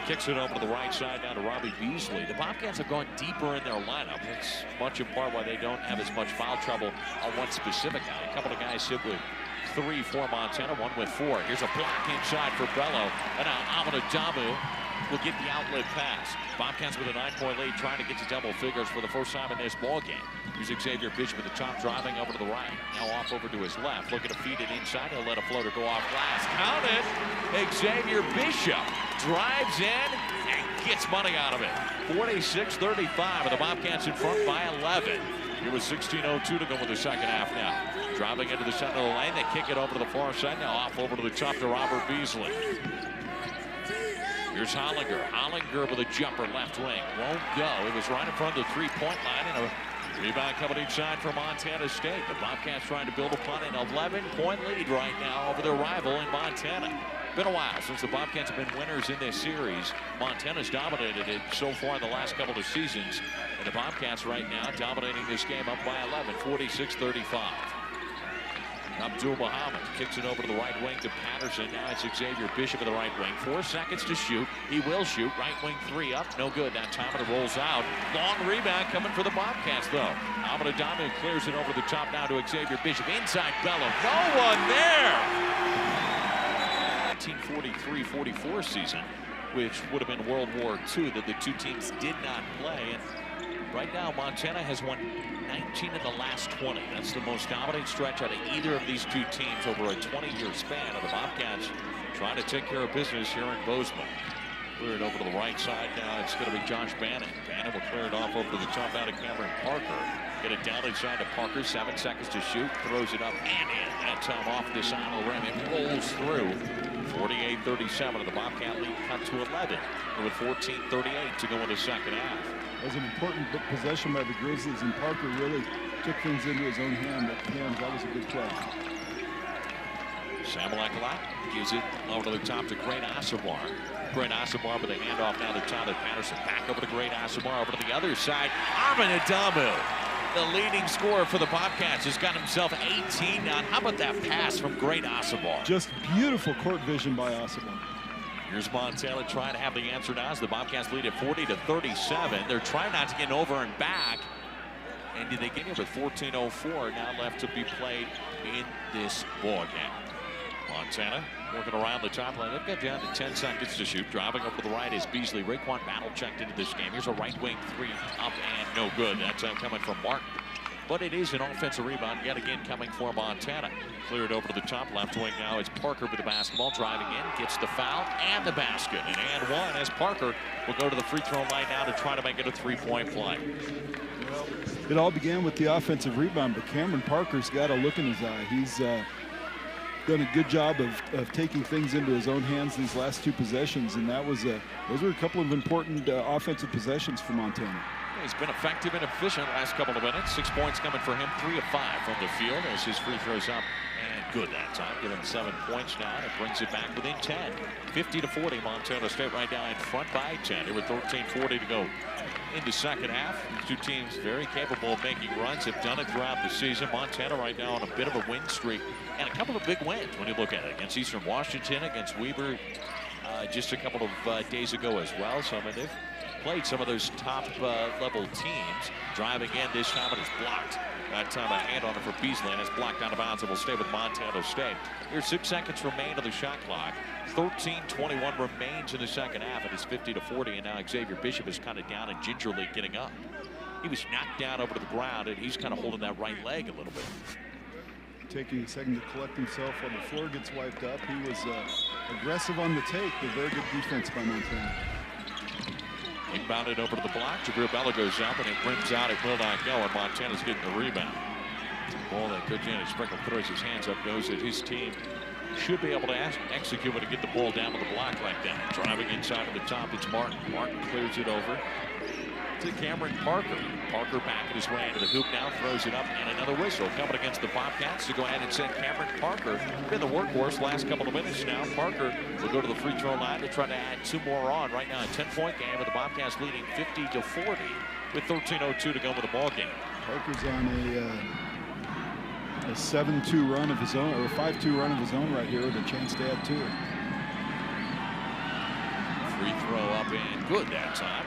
Kicks it over to the right side down to Robbie Beasley. The Bobcats have gone deeper in their lineup. That's much in part why they don't have as much foul trouble on one specific guy. A couple of guys sit with 3 for Montana, one with 4. Here's a block inside for Bello. And now Adamu will get the outlet pass. Bobcats with a 9-point lead, trying to get to double figures for the first time in this ball game. Here's Xavier Bishop at the top, driving over to the right. Now off over to his left, looking to feed it inside. He'll let a floater go off glass. Count it! Xavier Bishop drives in and gets money out of it. 46-35, and the Bobcats in front by 11. It was 16:02 to go with the second half now. Driving into the center of the lane, they kick it over to the far side. Now off over to the top to Robert Beasley. Here's Hollinger. Hollinger with a jumper left wing. Won't go. It was right in front of the three-point line, and a rebound coming inside for Montana State. The Bobcats trying to build upon an 11-point lead right now over their rival in Montana. Been a while since the Bobcats have been winners in this series. Montana's dominated it so far in the last couple of seasons. And the Bobcats right now dominating this game up by 11, 46-35. Abdul Muhammad kicks it over to the right wing to Patterson. Now it's Xavier Bishop at the right wing. 4 seconds to shoot. He will shoot. Right wing 3 up. No good. That time it rolls out. Long rebound coming for the Bobcats, though. Adamu clears it over the top now to Xavier Bishop. Inside Bello. No one there! 1943-44 season, which would have been World War II, that the two teams did not play. And right now, Montana has won 19 of the last 20. That's the most dominant stretch out of either of these two teams over a 20-year span. And the Bobcats trying to take care of business here in Bozeman. Clear it over to the right side now. It's going to be Josh Bannon. Bannon will clear it off over to the top out of Cameron Parker. Get it down inside to Parker. 7 seconds to shoot. Throws it up and in. That time off the side of the rim. It rolls through. 48-37. And the Bobcat lead cut to 11. With 14:38 to go in the second half. It was an important possession by the Grizzlies, and Parker really took things into his own hands. That was a good play. Sam Lekalak gives it over to the top to Great Asabar. Great Asabar with a handoff now to Tyler Patterson. Back over to Great Asabar, over to the other side. Armin Adamu, the leading scorer for the Bobcats, has got himself 18 now. How about that pass from Great Asabar? Just beautiful court vision by Asabar. Here's Montana trying to have the answer now as the Bobcats lead at 40-37. They're trying not to get over and back. And they get here with 14:04 now left to be played in this ball game. Montana working around the top line. They've got down to 10 seconds to shoot. Driving up to the right is Beasley. Raekwon Battle checked into this game. Here's a right wing 3 up and no good. That time coming from Martin. But it is an offensive rebound yet again coming for Montana. Cleared over to the top left wing now. It's Parker with the basketball, driving in, gets the foul and the basket. And one as Parker will go to the free throw line now to try to make it a 3-point play. It all began with the offensive rebound, but Cameron Parker's got a look in his eye. He's done a good job of taking things into his own hands these last 2 possessions, and those were a couple of important offensive possessions for Montana. He's been effective and efficient last couple of minutes. 6 points coming for him, 3 of 5 from the field as his free throws up And good that time. Give them 7 points now. And it brings it back within 10. 50-40. Montana State right now in front by 10. Here with 13:40 to go into second half. These two teams very capable of making runs. Have done it throughout the season. Montana right now on a bit of a win streak. And a couple of big wins when you look at it. Against Eastern Washington, against Weber just a couple of days ago as well. So I mean, they've played some of those top level teams. Driving in this time, it is blocked. That time a hand on it for Beasley, and it's blocked out of bounds. It will stay with Montana State. Here's 6 seconds remain of the shot clock. 13:21 remains in the second half. It is 50-40, and now Xavier Bishop is kind of down and gingerly getting up. He was knocked down over to the ground, and he's kind of holding that right leg a little bit. Taking a second to collect himself while the floor gets wiped up. He was aggressive on the take, but very good defense by Montana. Inbounded over to the block. Jabril Bella goes up, and it rims out. It will not go, and Montana's getting the rebound. Ball that Coach Janet Sprinkle throws his hands up, knows that his team should be able to execute it to get the ball down to the block like that. Driving inside of the top, it's Martin. Martin clears it over to Cameron Parker. Parker backing his way into the hoop now, throws it up, and another whistle coming against the Bobcats to go ahead and send Cameron Parker. Been the workhorse last couple of minutes now. Parker will go to the free throw line to try to add 2 more on. Right now a 10-point game with the Bobcats leading 50-40 with 13:02 to go with the ball game. Parker's on a 7-2 run of his own, or a 5-2 run of his own right here with a chance to add to it. Free throw up and good that time.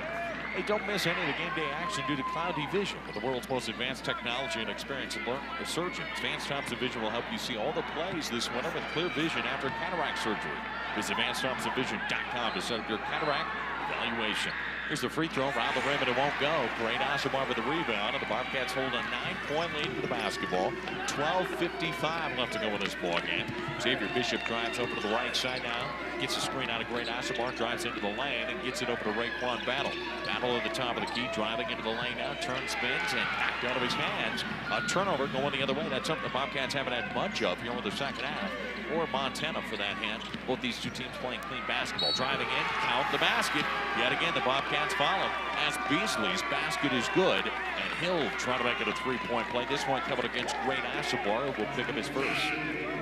Hey, don't miss any of the game day action due to cloudy vision. With the world's most advanced technology and experience in surgeons, Advanced Thompson Vision will help you see all the plays this winter with clear vision after cataract surgery. Visit AdvancedThompsonVision.com to set up your cataract evaluation. Here's the free throw around the rim, and it won't go. Great Asabar with the rebound, and the Bobcats hold a 9-point lead for the basketball. 12:55 left to go in this ball game. Xavier Bishop drives over to the right side now. Gets a screen out of Great Asabar, drives into the lane, and gets it over to Raekwon Battle. Battle at the top of the key, driving into the lane now. Turn, spins, and knocked out of his hands. A turnover going the other way. That's something the Bobcats haven't had much of here in the second half. Or Montana for that hand. Both these two teams playing clean basketball. Driving in, count the basket. Yet again, the Bobcats follow as Beasley's basket is good, and he'll try to make it a 3-point play. This one coming against Great Asabar, will pick up his first.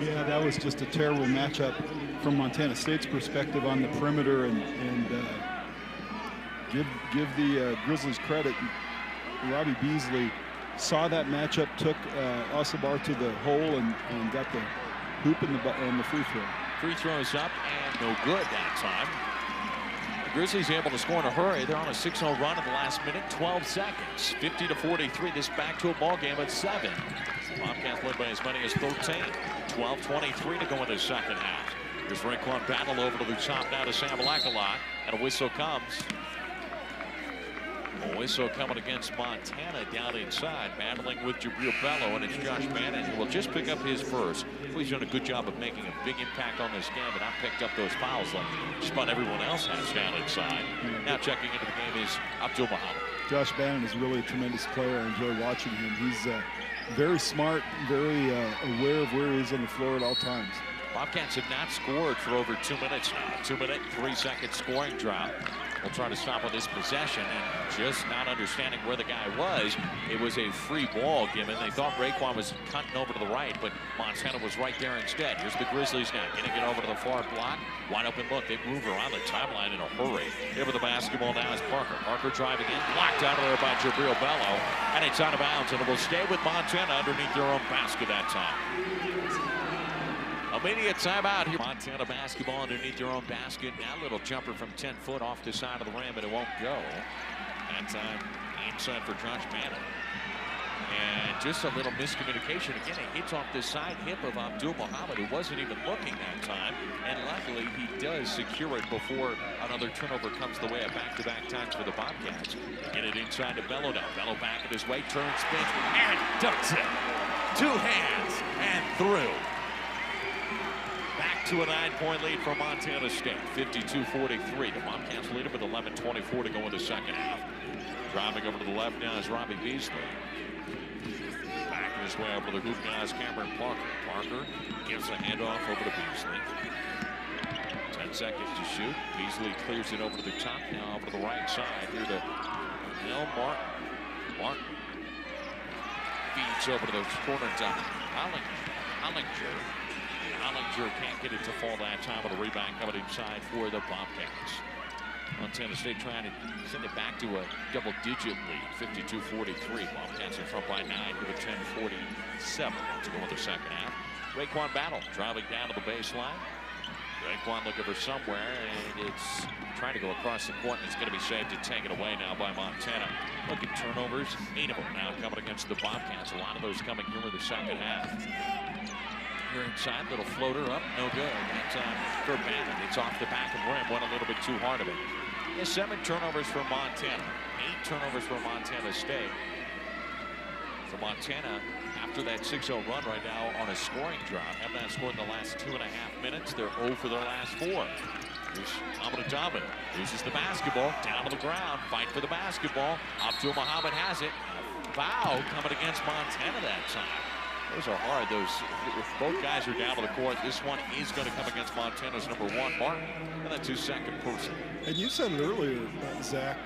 Yeah, that was just a terrible matchup from Montana State's perspective on the perimeter, and give the Grizzlies credit. Robbie Beasley saw that matchup, took Asabar to the hole, and got the hoop and the free throw. Free throws up and no good that time. The Grizzlies able to score in a hurry. They're on a 6-0 run in the last minute, 12 seconds. 50-43. This back to a ball game at 7. Bobcats led by as many as 13. 12:23 to go in the second half. Here's Raekwon Battle over to the top now to Sam Alakalot, and a whistle comes. A whistle coming against Montana down inside, battling with Jabril Bello, and it's Josh Bannon who will just pick up his first. He's done a good job of making a big impact on this game, but not picked up those fouls like just about everyone else has down inside. Now checking into the game is Abdul Muhammad. Josh Bannon is really a tremendous player. I enjoy watching him. He's very smart, very aware of where he is on the floor at all times. Bobcats have not scored for over 2 minutes now. 2-minute, 3-second scoring drought. We'll try to stop on this possession, and just not understanding where the guy was. It was a free ball given. They thought Raekwon was cutting over to the right, but Montana was right there instead. Here's the Grizzlies now, getting it over to the far block. Wide open look. They move around the timeline in a hurry. Here with the basketball now is Parker. Parker driving in, blocked out of there by Jabril Bello, and it's out of bounds, and it will stay with Montana underneath their own basket that time. Immediate timeout here. Montana basketball underneath their own basket. Now a little jumper from 10 foot off the side of the rim, but it won't go. That time inside for Josh Bannon. And just a little miscommunication. Again, it hits off the side hip of Abdul Muhammad, who wasn't even looking that time. And luckily, he does secure it before another turnover comes the way of back-to-back times for the Bobcats. Get it inside to Bello now. Bello back in his way, turns, spins, and ducks it. 2 hands and through. Back to a 9-point lead for Montana State. 52-43. The Bobcats lead it with 11:24 to go in the second half. Driving over to the left now is Robbie Beasley. Back his way over to the hoop now is Cameron Parker. Parker gives a handoff over to Beasley. 10 seconds to shoot. Beasley clears it over to the top now over to the right side. Here to Martin. Martin feeds over to the corner top. Holland Hollinger can't get it to fall that time with a rebound coming inside for the Bobcats. Montana State trying to send it back to a double-digit lead, 52-43. Bobcats in front by 9 with a 10-47 to go in the second half. Raekwon Battle driving down to the baseline. Raekwon looking for somewhere, and it's trying to go across the court, and it's going to be saved and taken away now by Montana. Look at turnovers, 8 of them now coming against the Bobcats. A lot of those coming here in the second half. Here inside, little floater up, no good. That time for Bannon. It's off the back of the rim, went a little bit too hard of it. 7 turnovers for Montana, 8 turnovers for Montana State. So Montana, after that 6-0 run right now on a scoring drought, have not scored in the last 2.5 minutes. They're 0 for their last 4. Here's Muhammad loses the basketball, down to the ground, fight for the basketball. Abdul Muhammad has it. Foul coming against Montana that time. Those are hard. If both guys are down to the court, this one is going to come against Montana's number 1, Martin, and that's his second person. And you said it earlier, Zach,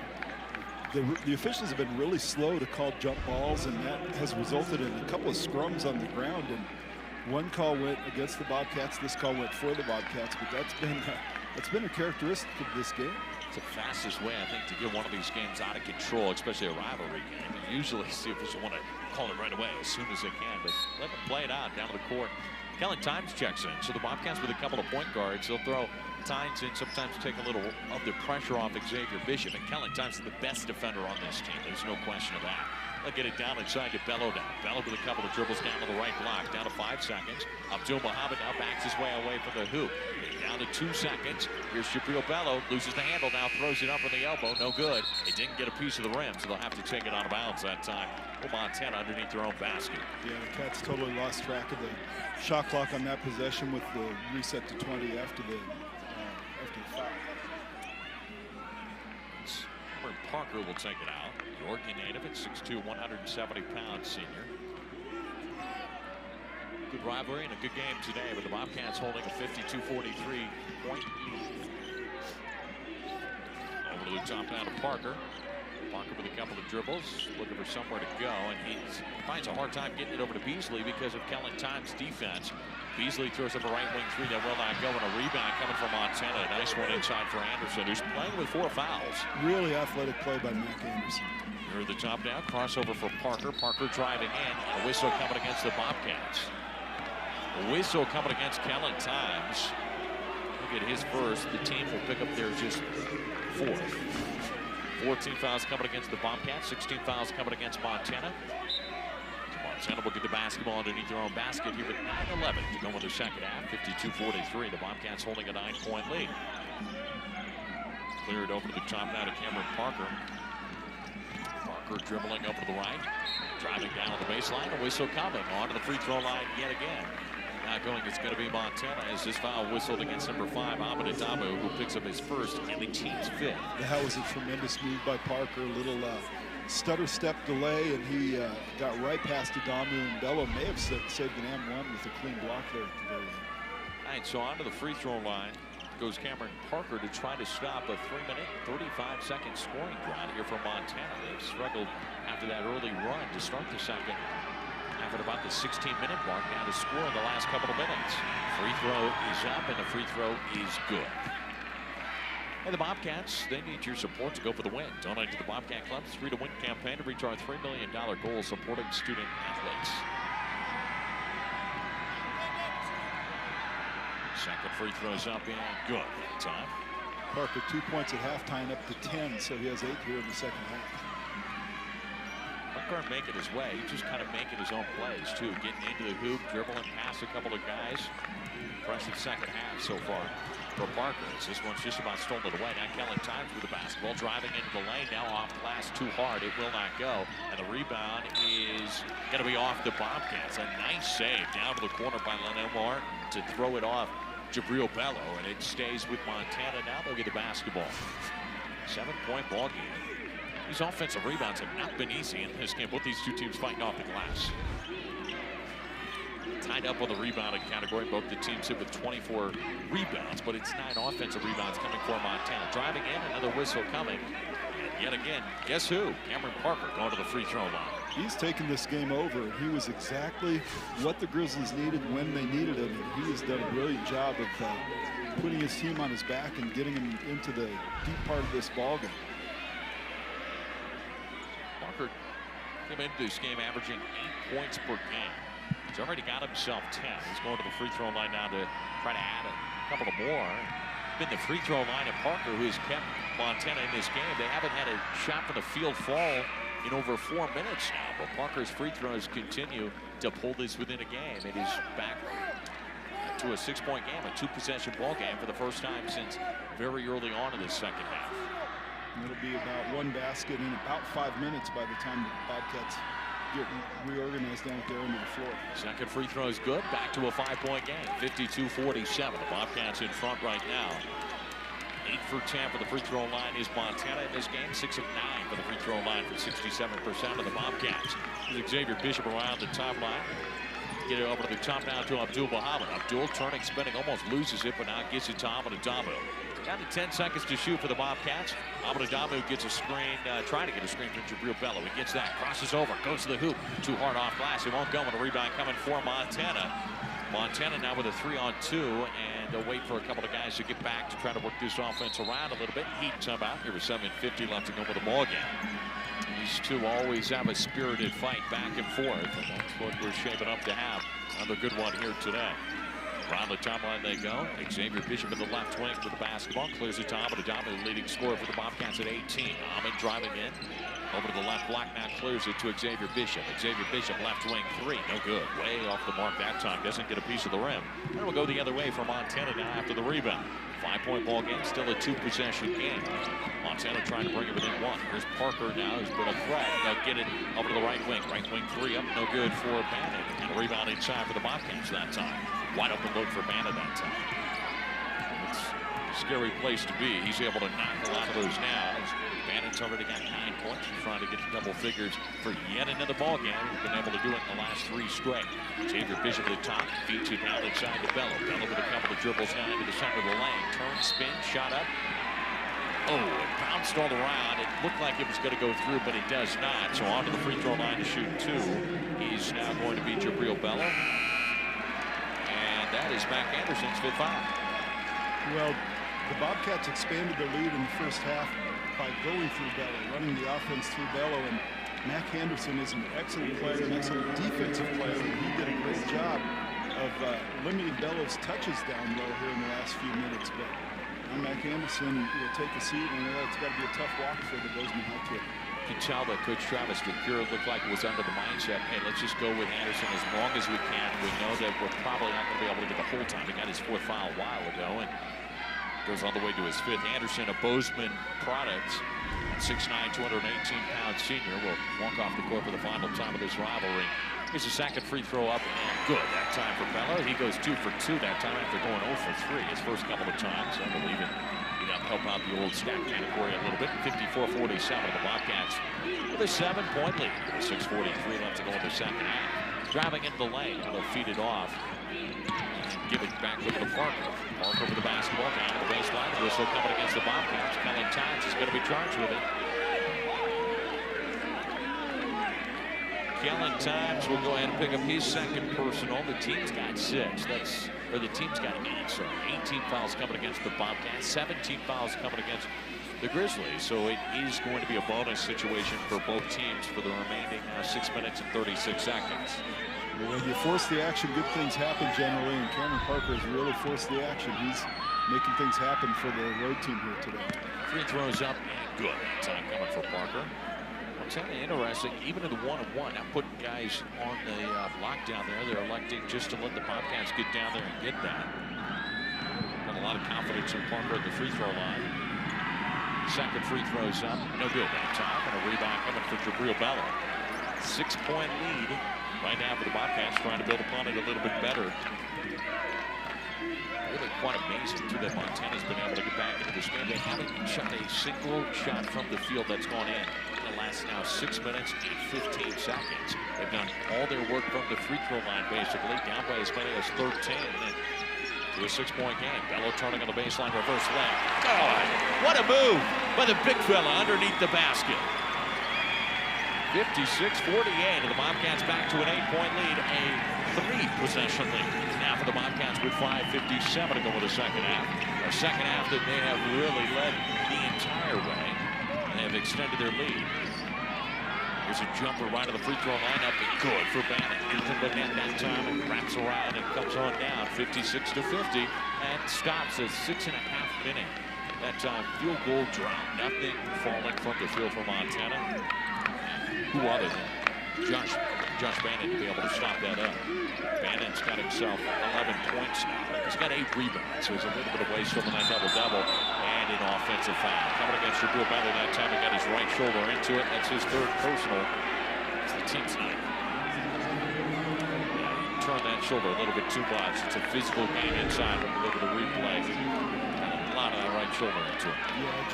the officials have been really slow to call jump balls, and that has resulted in a couple of scrums on the ground. And one call went against the Bobcats, this call went for the Bobcats, but that's been a characteristic of this game. It's the fastest way, I think, to get one of these games out of control, especially a rivalry game. You usually see officials want to call it right away as soon as they can, but let them play it out down to the court. Kellen Times checks in. So the Bobcats with a couple of point guards, they'll throw Times in, sometimes take a little of the pressure off Xavier Bishop. And Kellen Times is the best defender on this team. There's no question of that. They'll get it down inside to Bello now. Bello with a couple of dribbles down to the right block. Down to 5 seconds. Abdul Muhammad now backs his way away from the hoop. Down to 2 seconds. Here's Jabril Bello. Loses the handle now. Throws it up with the elbow. No good. It didn't get a piece of the rim, so they'll have to take it out of bounds that time. Well, Montana underneath their own basket. Yeah, the Cats totally lost track of the shot clock on that possession with the reset to 20 after the foul. Cameron Parker will take it out. Yorkie native at 6'2", 170-pound senior. Good rivalry and a good game today, but the Bobcats holding a 52-43 point lead. Over to the top now to Parker. Parker with a couple of dribbles, looking for somewhere to go, and he finds a hard time getting it over to Beasley because of Kellen Times' defense. Beasley throws up a right wing 3 that will not go, and a rebound coming from Montana. A nice one inside for Anderson, who's playing with 4 fouls. Really athletic play by Mac Anderson. Here at the top now, crossover for Parker. Parker driving in, and a whistle coming against the Bobcats. A whistle coming against Kellen Times. Look at his first. The team will pick up their just 4th. 14 fouls coming against the Bobcats, 16 fouls coming against Montana. Montana will get the basketball underneath their own basket here with 9:11 to go in the second half. 52-43. The Bobcats holding a 9-point lead. Cleared over to the top now to Cameron Parker. Parker dribbling up to the right, driving down the baseline. A whistle coming onto the free throw line yet again. Now going, it's going to be Montana as this foul whistled against number 5, Ahmed Adamu, who picks up his first and the team's 5th. That was a tremendous move by Parker. A little stutter step delay, and he got right past Adamu, and Bello may have saved an M1 with a clean block there at the very end. All right, so onto the free throw line goes Cameron Parker to try to stop a 3-minute, 35-second scoring drought here from Montana. They've struggled after that early run to start the second. At about the 16-minute mark now to score in the last couple of minutes. Free throw is up and the free throw is good. And the Bobcats, they need your support to go for the win. Donate to the Bobcat Club's 3 to Win campaign to reach our $3 million goal supporting student athletes. Second free throws up and good that time. Parker 2 points at halftime up to 10, so he has 8 here in the second half. Parker making his way. He's just kind of making his own plays, too. Getting into the hoop, dribbling past a couple of guys. Impressive second half so far for Parker. This one's just about stolen away. Now Kellen Times with the basketball, driving into the lane. Now off glass too hard. It will not go. And the rebound is going to be off the Bobcats. A nice save down to the corner by Lionel Martin to throw it off Jabril Bello. And it stays with Montana. Now they'll get the basketball. 7-point ball game. These offensive rebounds have not been easy in this game. Both these two teams fighting off the glass. Tied up on the rebounding category. Both the teams hit with 24 rebounds, but it's 9 offensive rebounds coming for Montana. Driving in, another whistle coming. And yet again, guess who? Cameron Parker going to the free throw line. He's taken this game over. He was exactly what the Grizzlies needed when they needed him. And he has done a brilliant job of putting his team on his back and getting him into the deep part of this ballgame. Parker came into this game averaging 8 points per game. He's already got himself 10. He's going to the free throw line now to try to add a couple of more. Been the free throw line of Parker, who's kept Montana in this game. They haven't had a shot from the field fall in over 4 minutes now, but Parker's free throws continue to pull this within a game. It is back to a 6-point game, a 2-possession ball game for the first time since very early on in the second half. It'll be about 1 basket in about 5 minutes by the time the Bobcats get reorganized down at their end of the floor. Second free throw is good. Back to a 5-point game, 52-47. The Bobcats in front right now. 8 for 10 for the free throw line is Montana in this game. 6 of 9 for the free throw line for 67% of the Bobcats. Here's Xavier Bishop around the top line. Get it over to the top now to Abdul Muhammad. Abdul turning, spinning, almost loses it, but now gets it to Adamu. Down to 10 seconds to shoot for the Bobcats. Adamu gets a screen, trying to get a screen from Jabril Bello. He gets that, crosses over, goes to the hoop. Too hard off glass. It won't go, and a rebound coming for Montana. Montana now with a 3-on-2, and they'll wait for a couple of guys to get back to try to work this offense around a little bit. Heat timeout. Here with 7:50 left to go with the ball game. These two always have a spirited fight back and forth, and that's what we're shaping up to have. Another good one here today. Around the top line they go. Xavier Bishop in the left wing with the basketball. Clears it to Adamu, the leading scorer for the Bobcats at 18. Ahmed driving in. Over to the left block now, clears it to Xavier Bishop. Xavier Bishop, left wing 3. No good. Way off the mark that time. Doesn't get a piece of the rim. And we'll go the other way for Montana now after the rebound. 5-point ball game, still a 2-possession game. Montana trying to bring it within 1. Here's Parker now, who's been a threat. They'll get it over to the right wing. Right wing 3 up, no good for Bannon. And a rebound inside for the Bobcats that time. Wide open look for Bannon that time. It's a scary place to be. He's able to knock a lot of those now. Bannon's already got 9 points. He's trying to get to double figures for yet another ball game. He's been able to do it in the last 3 straight. Xavier Bishop at the top, feeds it down inside to Bello. Bello with a couple of dribbles now into the center of the lane. Turn, spin, shot up. Oh, it bounced all around. It looked like it was going to go through, but it does not. So onto the free throw line to shoot 2. He's now going to be Jabril Bello. And that is Mac Anderson's 5th foul. Well, the Bobcats expanded their lead in the first half by going through Bello, running the offense through Bello, and Mac Anderson is an excellent player, an excellent defensive player, and he did a great job of limiting Bello's touches down low here in the last few minutes. But Mac Anderson will take a seat, and it's got to be a tough walk for the Bozeman High kid. You can tell that Coach Travis DeCure looked like it was under the mindset, hey, let's just go with Anderson as long as we can. We know that we're probably not going to be able to get the whole time. He got his 4th foul a while ago, and goes all the way to his 5th. Anderson, a Bozeman product, at 6'9", 218-pound senior, will walk off the court for the final time of this rivalry. Here's a second free throw up, and good that time for Bello. He goes 2 for 2 that time after going 0 for 3 his first couple of times. I believe it. Help out the old stat category a little bit. 54-47, the Bobcats with a 7-point lead. 6:43 left to go in the second half. Driving into the lane, they'll feed it off. Give it back over to Parker. Parker with the basketball down to the baseline. The whistle coming against the Bobcats. Kellen Times is going to be charged with it. Kellen Times will go ahead and pick up his second personal. The team's got 6. The team's got 8, so 18 fouls coming against the Bobcats, 17 fouls coming against the Grizzlies. So it is going to be a bonus situation for both teams for the remaining 6 minutes and 36 seconds. When you force the action, good things happen generally, and Cameron Parker has really forced the action. He's making things happen for the road team here today. Free throws up and good. Time coming for Parker. It's kind of interesting, even in the 1-on-1, not putting guys on the block down there. They're electing just to let the Bobcats get down there and get that. Got a lot of confidence in Parker at the free throw line. Second free throws up, no good that time, and a rebound coming for Jabril Bello. 6-point lead right now for the Bobcats, trying to build upon it a little bit better. Really quite amazing, too, that Montana's been able to get back into this game. They haven't shot a single shot from the field that's gone in. The last now 6 minutes and 15 seconds. They've done all their work from the free throw line, basically, down by as many as 13. And to a 6-point game. Bello turning on the baseline, reverse leg. God, what a move by the big fella underneath the basket. 56-48, and the Bobcats back to an 8-point lead, a 3-possession lead. Now for the Bobcats with 5:57 to go in the second half. A second half that they have really led the entire way. They have extended their lead. There's a jumper right to the free throw line, up and good for Bannon. Ethan looking at that time and wraps around and comes on down, 56-50, and stops a 6.5-minute. That time, field goal drought. Nothing falling from the field for Montana. Who other than Josh Bannon to be able to stop that up. Bannon's got himself 11 points now. He's got 8 rebounds, so he's a little bit of waste from that double-double. And an offensive foul. Coming against Jabril Bannon that time, he got his right shoulder into it. That's his 3rd personal. It's the team's 9th. Yeah, he turned that shoulder a little bit too much. It's a physical game inside when you look at the replay. Got a lot of that right shoulder into it. Yeah,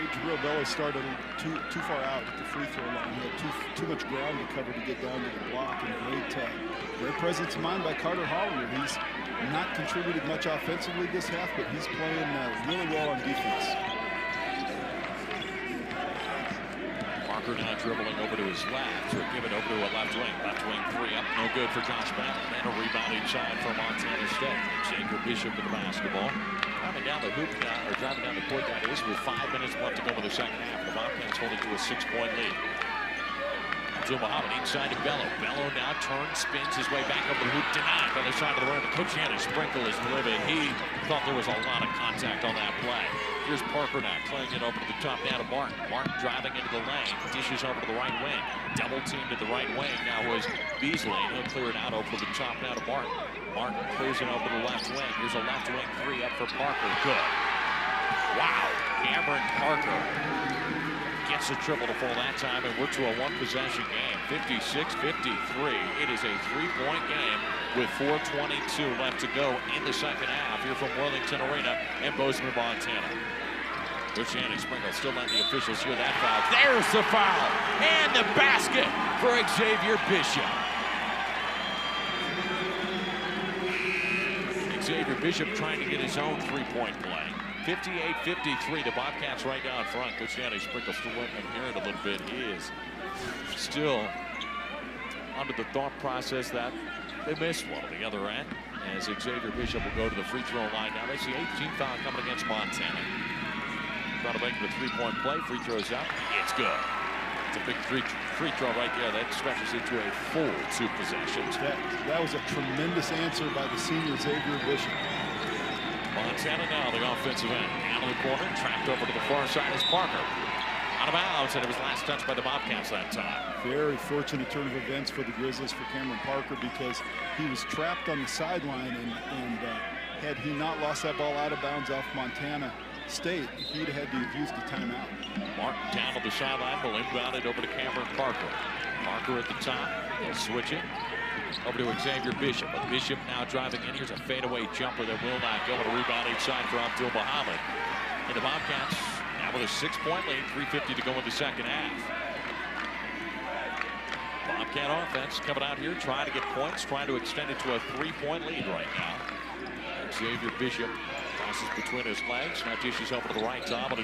Jabril Bello started too far out at the free throw line. He had too much ground to cover to get down to the block. And great presence of mind by Carter Hollander. He's not contributed much offensively this half, but he's playing really well on defense. Parker now dribbling over to his left. So give it over to a left wing. Left wing 3 up, no good for Josh Bannon. And a rebound inside for Montana State. Xavier Bishop with the basketball. Driving down the hoop now, or driving down the court, that is, with 5 minutes left to go in the second half. The Bobcats holding to a 6-point lead. Abdul Muhammad inside to Bello. Bello now turns, spins his way back over the hoop, denied by the side of the rim. Coach had to sprinkle his livid. He thought there was a lot of contact on that play. Here's Parker now, playing it over to the top now to Martin. Martin driving into the lane, dishes over to the right wing. Double teamed at the right wing. Now was Beasley, and he'll clear it out over to the top now to Martin. Martin clears it over to the left wing. Here's a left wing 3 up for Parker. Good. Wow. Cameron Parker gets a triple to fall that time, and we're to a 1-possession game. 56-53. It is a 3-point game with 4:22 left to go in the second half here from Worthington Arena in Bozeman, Montana. Coach Shannon Sprinkle still letting the officials hear that foul. There's the foul and the basket for Xavier Bishop. Xavier Bishop trying to get his own 3-point play. 58-53, the Bobcats right down front. Coach Shannon Sprinkle still letting them hear it a little bit. He is still under the thought process that they missed one on the other end, as Xavier Bishop will go to the free throw line. Now that's the 18th foul coming against Montana. Trying to make it a 3-point play. Free throws up. It's good. It's a big free throw right there. That stretches into a full 2 possessions. That was a tremendous answer by the senior Xavier Bishop. Montana now the offensive end. Down in the corner, trapped over to the far side is Parker. Out of bounds, and it was last touched by the Bobcats that time. Very fortunate turn of events for the Grizzlies for Cameron Parker, because he was trapped on the sideline, and had he not lost that ball out of bounds off Montana State, he'd have had to have used the timeout. Martin down on the sideline, will inbound it over to Cameron Parker. Parker at the top, he'll switch it over to Xavier Bishop. But Bishop now driving in. Here's a fadeaway jumper that will not go. And a rebound inside for Abdul Muhammad. And the Bobcats now with a 6-point lead, 3:50 to go in the second half. Bobcat offense coming out here, trying to get points, trying to extend it to a 3-point lead right now. Xavier Bishop crosses between his legs, now dishes over to the right to Ahmad.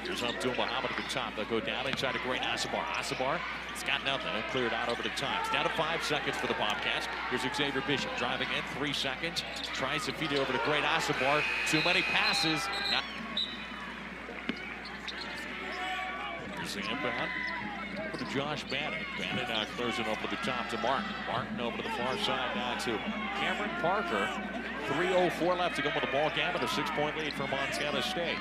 Here's Abdul Muhammad at the top. They'll go down inside to Great Asabar. Asabar, it's got nothing. They'll clear it out over the times. Down to 5 seconds for the Bobcats. Here's Xavier Bishop driving in, 3 seconds. Tries to feed it over to Great Asabar. Too many passes. Now here's the inbound over to Josh Bannon. Bannon now clears it over to the top to Martin. Martin over to the far side now to Cameron Parker. 3:04 left to go with the ball game, and a 6-point lead for Montana State.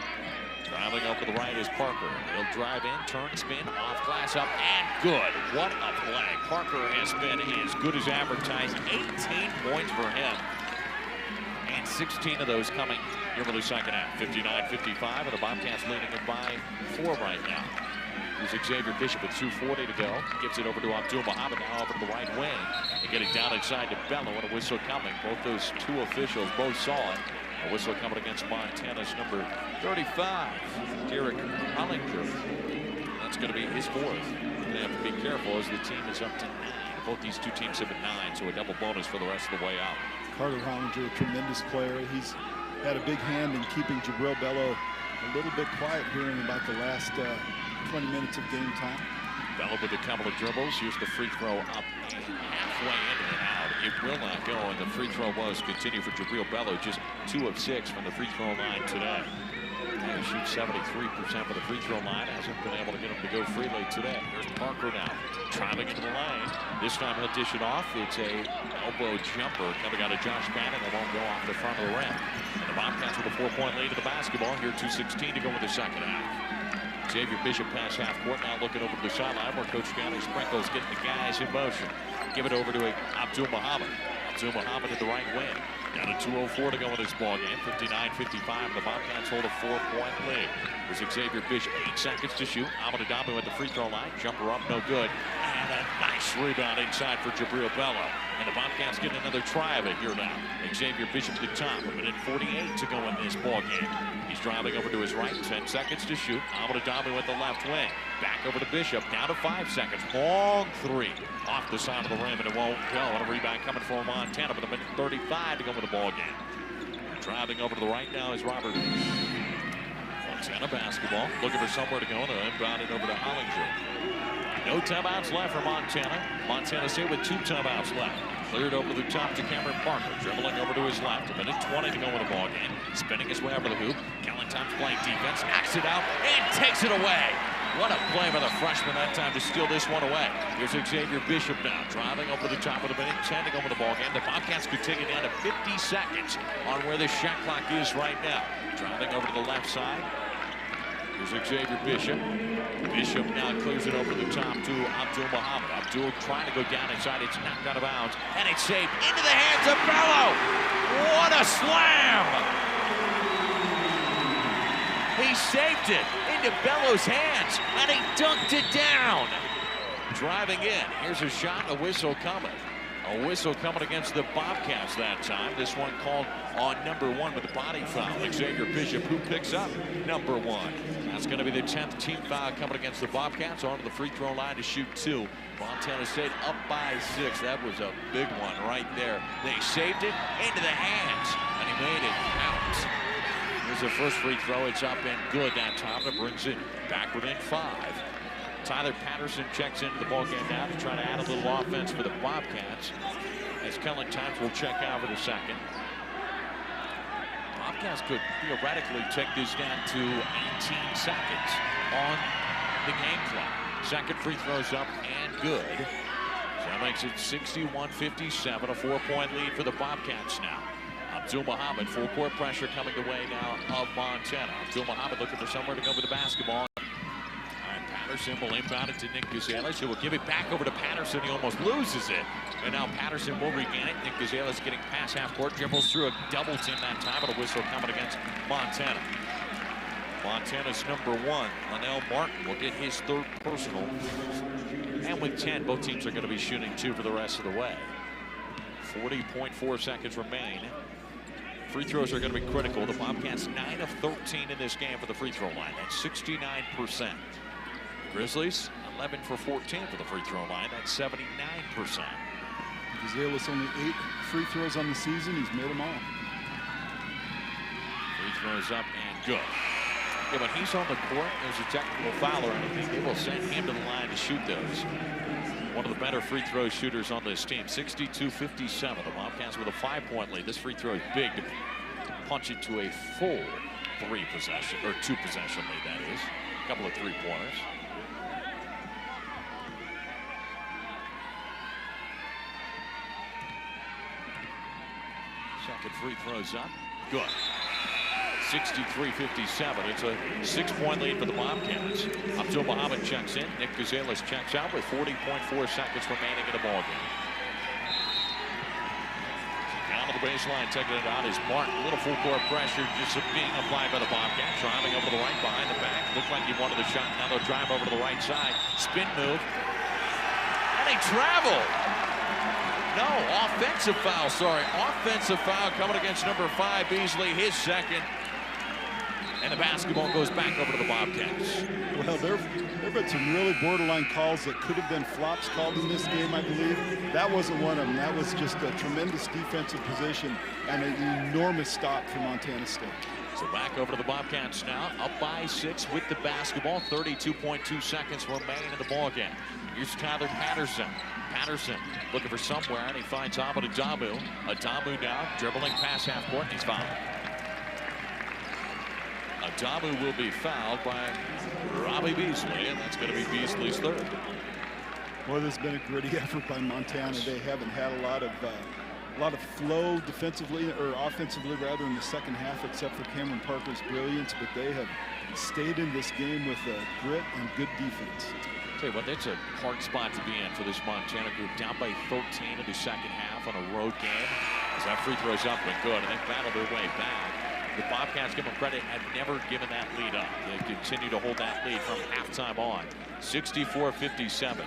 Driving up to the right is Parker. He'll drive in, turn, spin, off glass up, and good. What a play. Parker has been as good as advertised. 18 points for him. And 16 of those coming here for the second half. 59-55, and the Bobcats leading it by 4 right now. Here's Xavier Bishop with 2:40 to go. Gives it over to Abdul Muhammad, now over to the right wing. And getting down inside to Bello, and a whistle coming. Both those 2 officials both saw it. A whistle coming against Montana's number 35, Derek Hollinger. That's going to be his 4th. They have to be careful as the team is up to 9. Both these 2 teams have been 9, so a double bonus for the rest of the way out. Carter Hollinger, a tremendous player. He's had a big hand in keeping Jabril Bello a little bit quiet here in about the last 20 minutes of game time. Bello with a couple of dribbles. Here's the free throw up halfway into and out. It will not go, and the free throw was continue for Jabril Bello. Just 2 of 6 from the free throw line today. He shoots 73% for the free throw line. Hasn't been able to get him to go freely today. Here's Parker now, driving into the lane. This time he'll dish it off. It's a elbow jumper coming out of Josh Bannon. It won't go off the front of the rim. And the Bobcats with a 4-point lead to the basketball. Here 2:16 to go in the second half. Xavier Bishop pass half court, now looking over to the sideline where Coach Stanley Sprinkles getting the guys in motion. Give it over to Abdul Muhammad. Abdul Muhammad in the right wing. Down to 2:04 to go in this ball game. 59-55. The Bobcats hold a 4-point lead. Here's Xavier Bishop. 8 seconds to shoot. Ahmed Adami at the free throw line. Jumper up, no good. And a nice rebound inside for Jabril Bello. And the Bobcats get another try of it here now. Xavier Bishop at the top. 1:48 to go in this ball game. He's driving over to his right. 10 seconds to shoot. Ahmed Adami with the left wing. Back over to Bishop. Down to 5 seconds. Long three. Off the side of the rim, and it won't go. And a rebound coming from Montana with 1:35 to go in the ball game. Driving over to the right now is Robert. Montana basketball. Looking for somewhere to go. And inbound it over to Hollinger. No timeouts left for Montana. Montana State with 2 timeouts left. Cleared over the top to Cameron Parker. Dribbling over to his left. 1:20 to go in the ball game. Spinning his way over the hoop. Kellen Times playing defense. Knocks it out and takes it away. What a play by the freshman that time to steal this one away. Here's Xavier Bishop now. Driving over the top of the 1:10 to go in the ball game. The Bobcats could take it down to 50 seconds on where the shot clock is right now. Driving over to the left side. Here's Xavier Bishop. Bishop now clears it over the top to Abdul Muhammad. Abdul trying to go down inside. It's knocked out of bounds. And it's saved into the hands of Bello. What a slam! He saved it into Bello's hands. And he dunked it down. Driving in. Here's a shot. A whistle coming. A whistle coming against the Bobcats that time. This one called on number 1 with a body foul. Xavier Bishop, who picks up number 1. That's going to be the 10th team foul coming against the Bobcats. Onto the free throw line to shoot 2. Montana State up by 6. That was a big one right there. They saved it into the hands, and he made it out. Here's the first free throw. It's up and good that time. That brings it back within 5. Tyler Patterson checks into the ballgame now to try to add a little offense for the Bobcats, as Kellen Times will check out for the second. Bobcats could theoretically take this down to 18 seconds on the game clock. Second free throw's up and good. So that makes it 61-57, a 4-point lead for the Bobcats now. Abdul Muhammad, full court pressure coming the way now of Montana. Abdul Muhammad looking for somewhere to go with the basketball. Patterson will inbound it to Nick Gazales, who will give it back over to Patterson. He almost loses it. And now Patterson will regain it. Nick Gazales getting past half court, dribbles through a double team that time, but a whistle coming against Montana. Montana's number 1, Linnell Martin, will get his 3rd personal. And with 10, both teams are going to be shooting 2 for the rest of the way. 40.4 seconds remain. Free throws are going to be critical. The Bobcats 9 of 13 in this game for the free throw line. That's 69%. Grizzlies 11 for 14 for the free throw line. That's 79%. Gazales only 8 free throws on the season. He's made them all. Free throws up and good. Yeah, when he's on the court, there's a technical foul or anything, they will send him to the line to shoot those. One of the better free throw shooters on this team. 62-57. The Bobcats with a 5-point lead. This free throw is big to punch it to a full 3-possession or 2-possession lead, that is. A couple of 3-pointers. Second free throws up. Good. 63-57. It's a 6-point lead for the Bobcats. Abdul Muhammad checks in. Nick Gazales checks out with 40.4 seconds remaining in the ballgame. Down to the baseline, taking it out is Martin. A little full court pressure just being applied by the Bobcats. Driving over to the right, behind the back. Looked like he wanted the shot. Now they'll drive over to the right side. Spin move. And he traveled. No, offensive foul, sorry. Offensive foul coming against number 5, Beasley, his second. and the basketball goes back over to the Bobcats. Well, there have been some really borderline calls that could have been flops called in this game, I believe. That wasn't one of them. That was just a tremendous defensive position and an enormous stop for Montana State. So back over to the Bobcats now, up by 6 with the basketball. 32.2 seconds remaining in the ball game. Here's Tyler Patterson. Patterson looking for somewhere, and he finds Ahmed Adamu. Adamu now dribbling past half court, and he's fouled. Adamu will be fouled by Robbie Beasley, and that's going to be Beasley's third. Well, there's been a gritty effort by Montana. They haven't had a lot of flow defensively or offensively rather in the second half, except for Cameron Parker's brilliance, but they have stayed in this game with grit and good defense. Tell you what, that's a hard spot to be in for this Montana group. Down by 13 in the second half on a road game. As that free throw's up and good, and they battle their way back. The Bobcats, give them credit, have never given that lead up. They continue to hold that lead from halftime on. 64-57.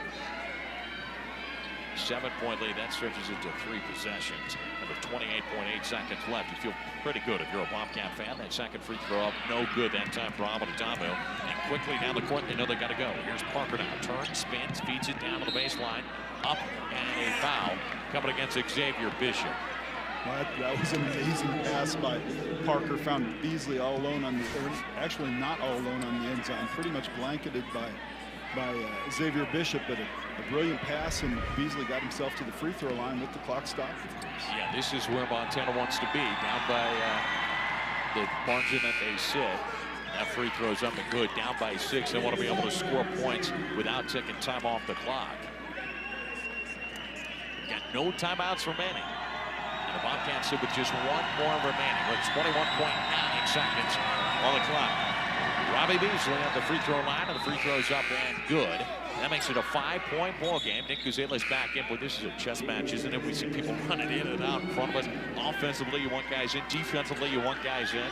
7-point lead. That stretches into 3 possessions. And with 28.8 seconds left, you feel pretty good if you're a Bobcat fan. That second free throw up, no good that time for Ahmed Adamu. And quickly down the court, they know they got to go. Here's Parker now. Turns, spins, feeds it down to the baseline. Up and a foul coming against Xavier Bishop. That was an amazing pass by Parker. Found Beasley all alone on the, actually not all alone on the end zone, pretty much blanketed by Xavier Bishop, but a brilliant pass, and Beasley got himself to the free throw line with the clock stopped. Yeah, this is where Montana wants to be, down by the margin that they sit. That free throw's up and good, down by 6. They want to be able to score points without taking time off the clock. Got no timeouts remaining. And the Bobcats sit with just 1 more remaining, with 21.9 seconds on the clock. Robbie Beasley at the free throw line, and the free throw's up and good. That makes it a 5-point ball game. Nick Guzela's back in, but this is a chess match, isn't it? We see people running in and out in front of us. Offensively, you want guys in. Defensively, you want guys in.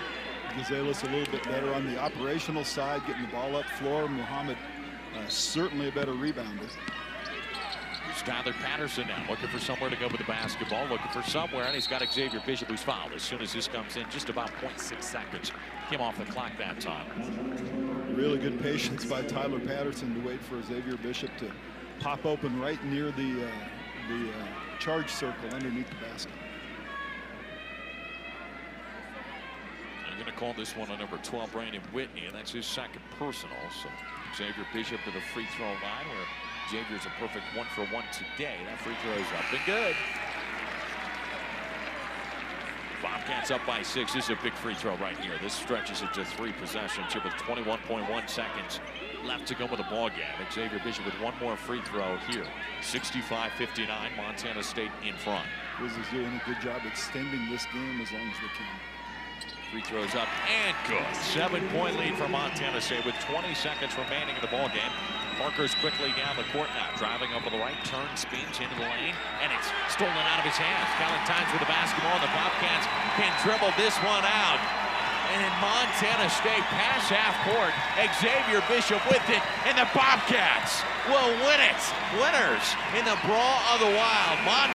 Guzela's a little bit better on the operational side, getting the ball up floor. Muhammad certainly a better rebounder. Here's Tyler Patterson now, looking for somewhere to go with the basketball, looking for somewhere, and he's got Xavier Bishop, who's fouled. As soon as this comes in, just about 0.6 seconds. Came off the clock that time. Really good patience by Tyler Patterson to wait for Xavier Bishop to pop open right near the charge circle underneath the basket. I'm going to call this one on number 12, Brandon Whitney, and that's his second personal. So Xavier Bishop to the free throw line, where Xavier's a perfect 1-for-1 today. That free throw is up and good. Bobcats up by 6. This is a big free throw right here. This stretches it to 3 possessions here with 21.1 seconds left to go with the ball game. Xavier Bishop with 1 more free throw here. 65-59, Montana State in front. Grizzlies doing a good job extending this game as long as they can. Free throws up and good. 7-point lead for Montana State with 20 seconds remaining in the ball game. Parker's quickly down the court now, driving over the right, turns, spins into the lane, and it's stolen out of his hands. Valentine's with the basketball, and the Bobcats can dribble this one out. And Montana State pass half court. Xavier Bishop with it, and the Bobcats will win it. Winners in the Brawl of the Wild.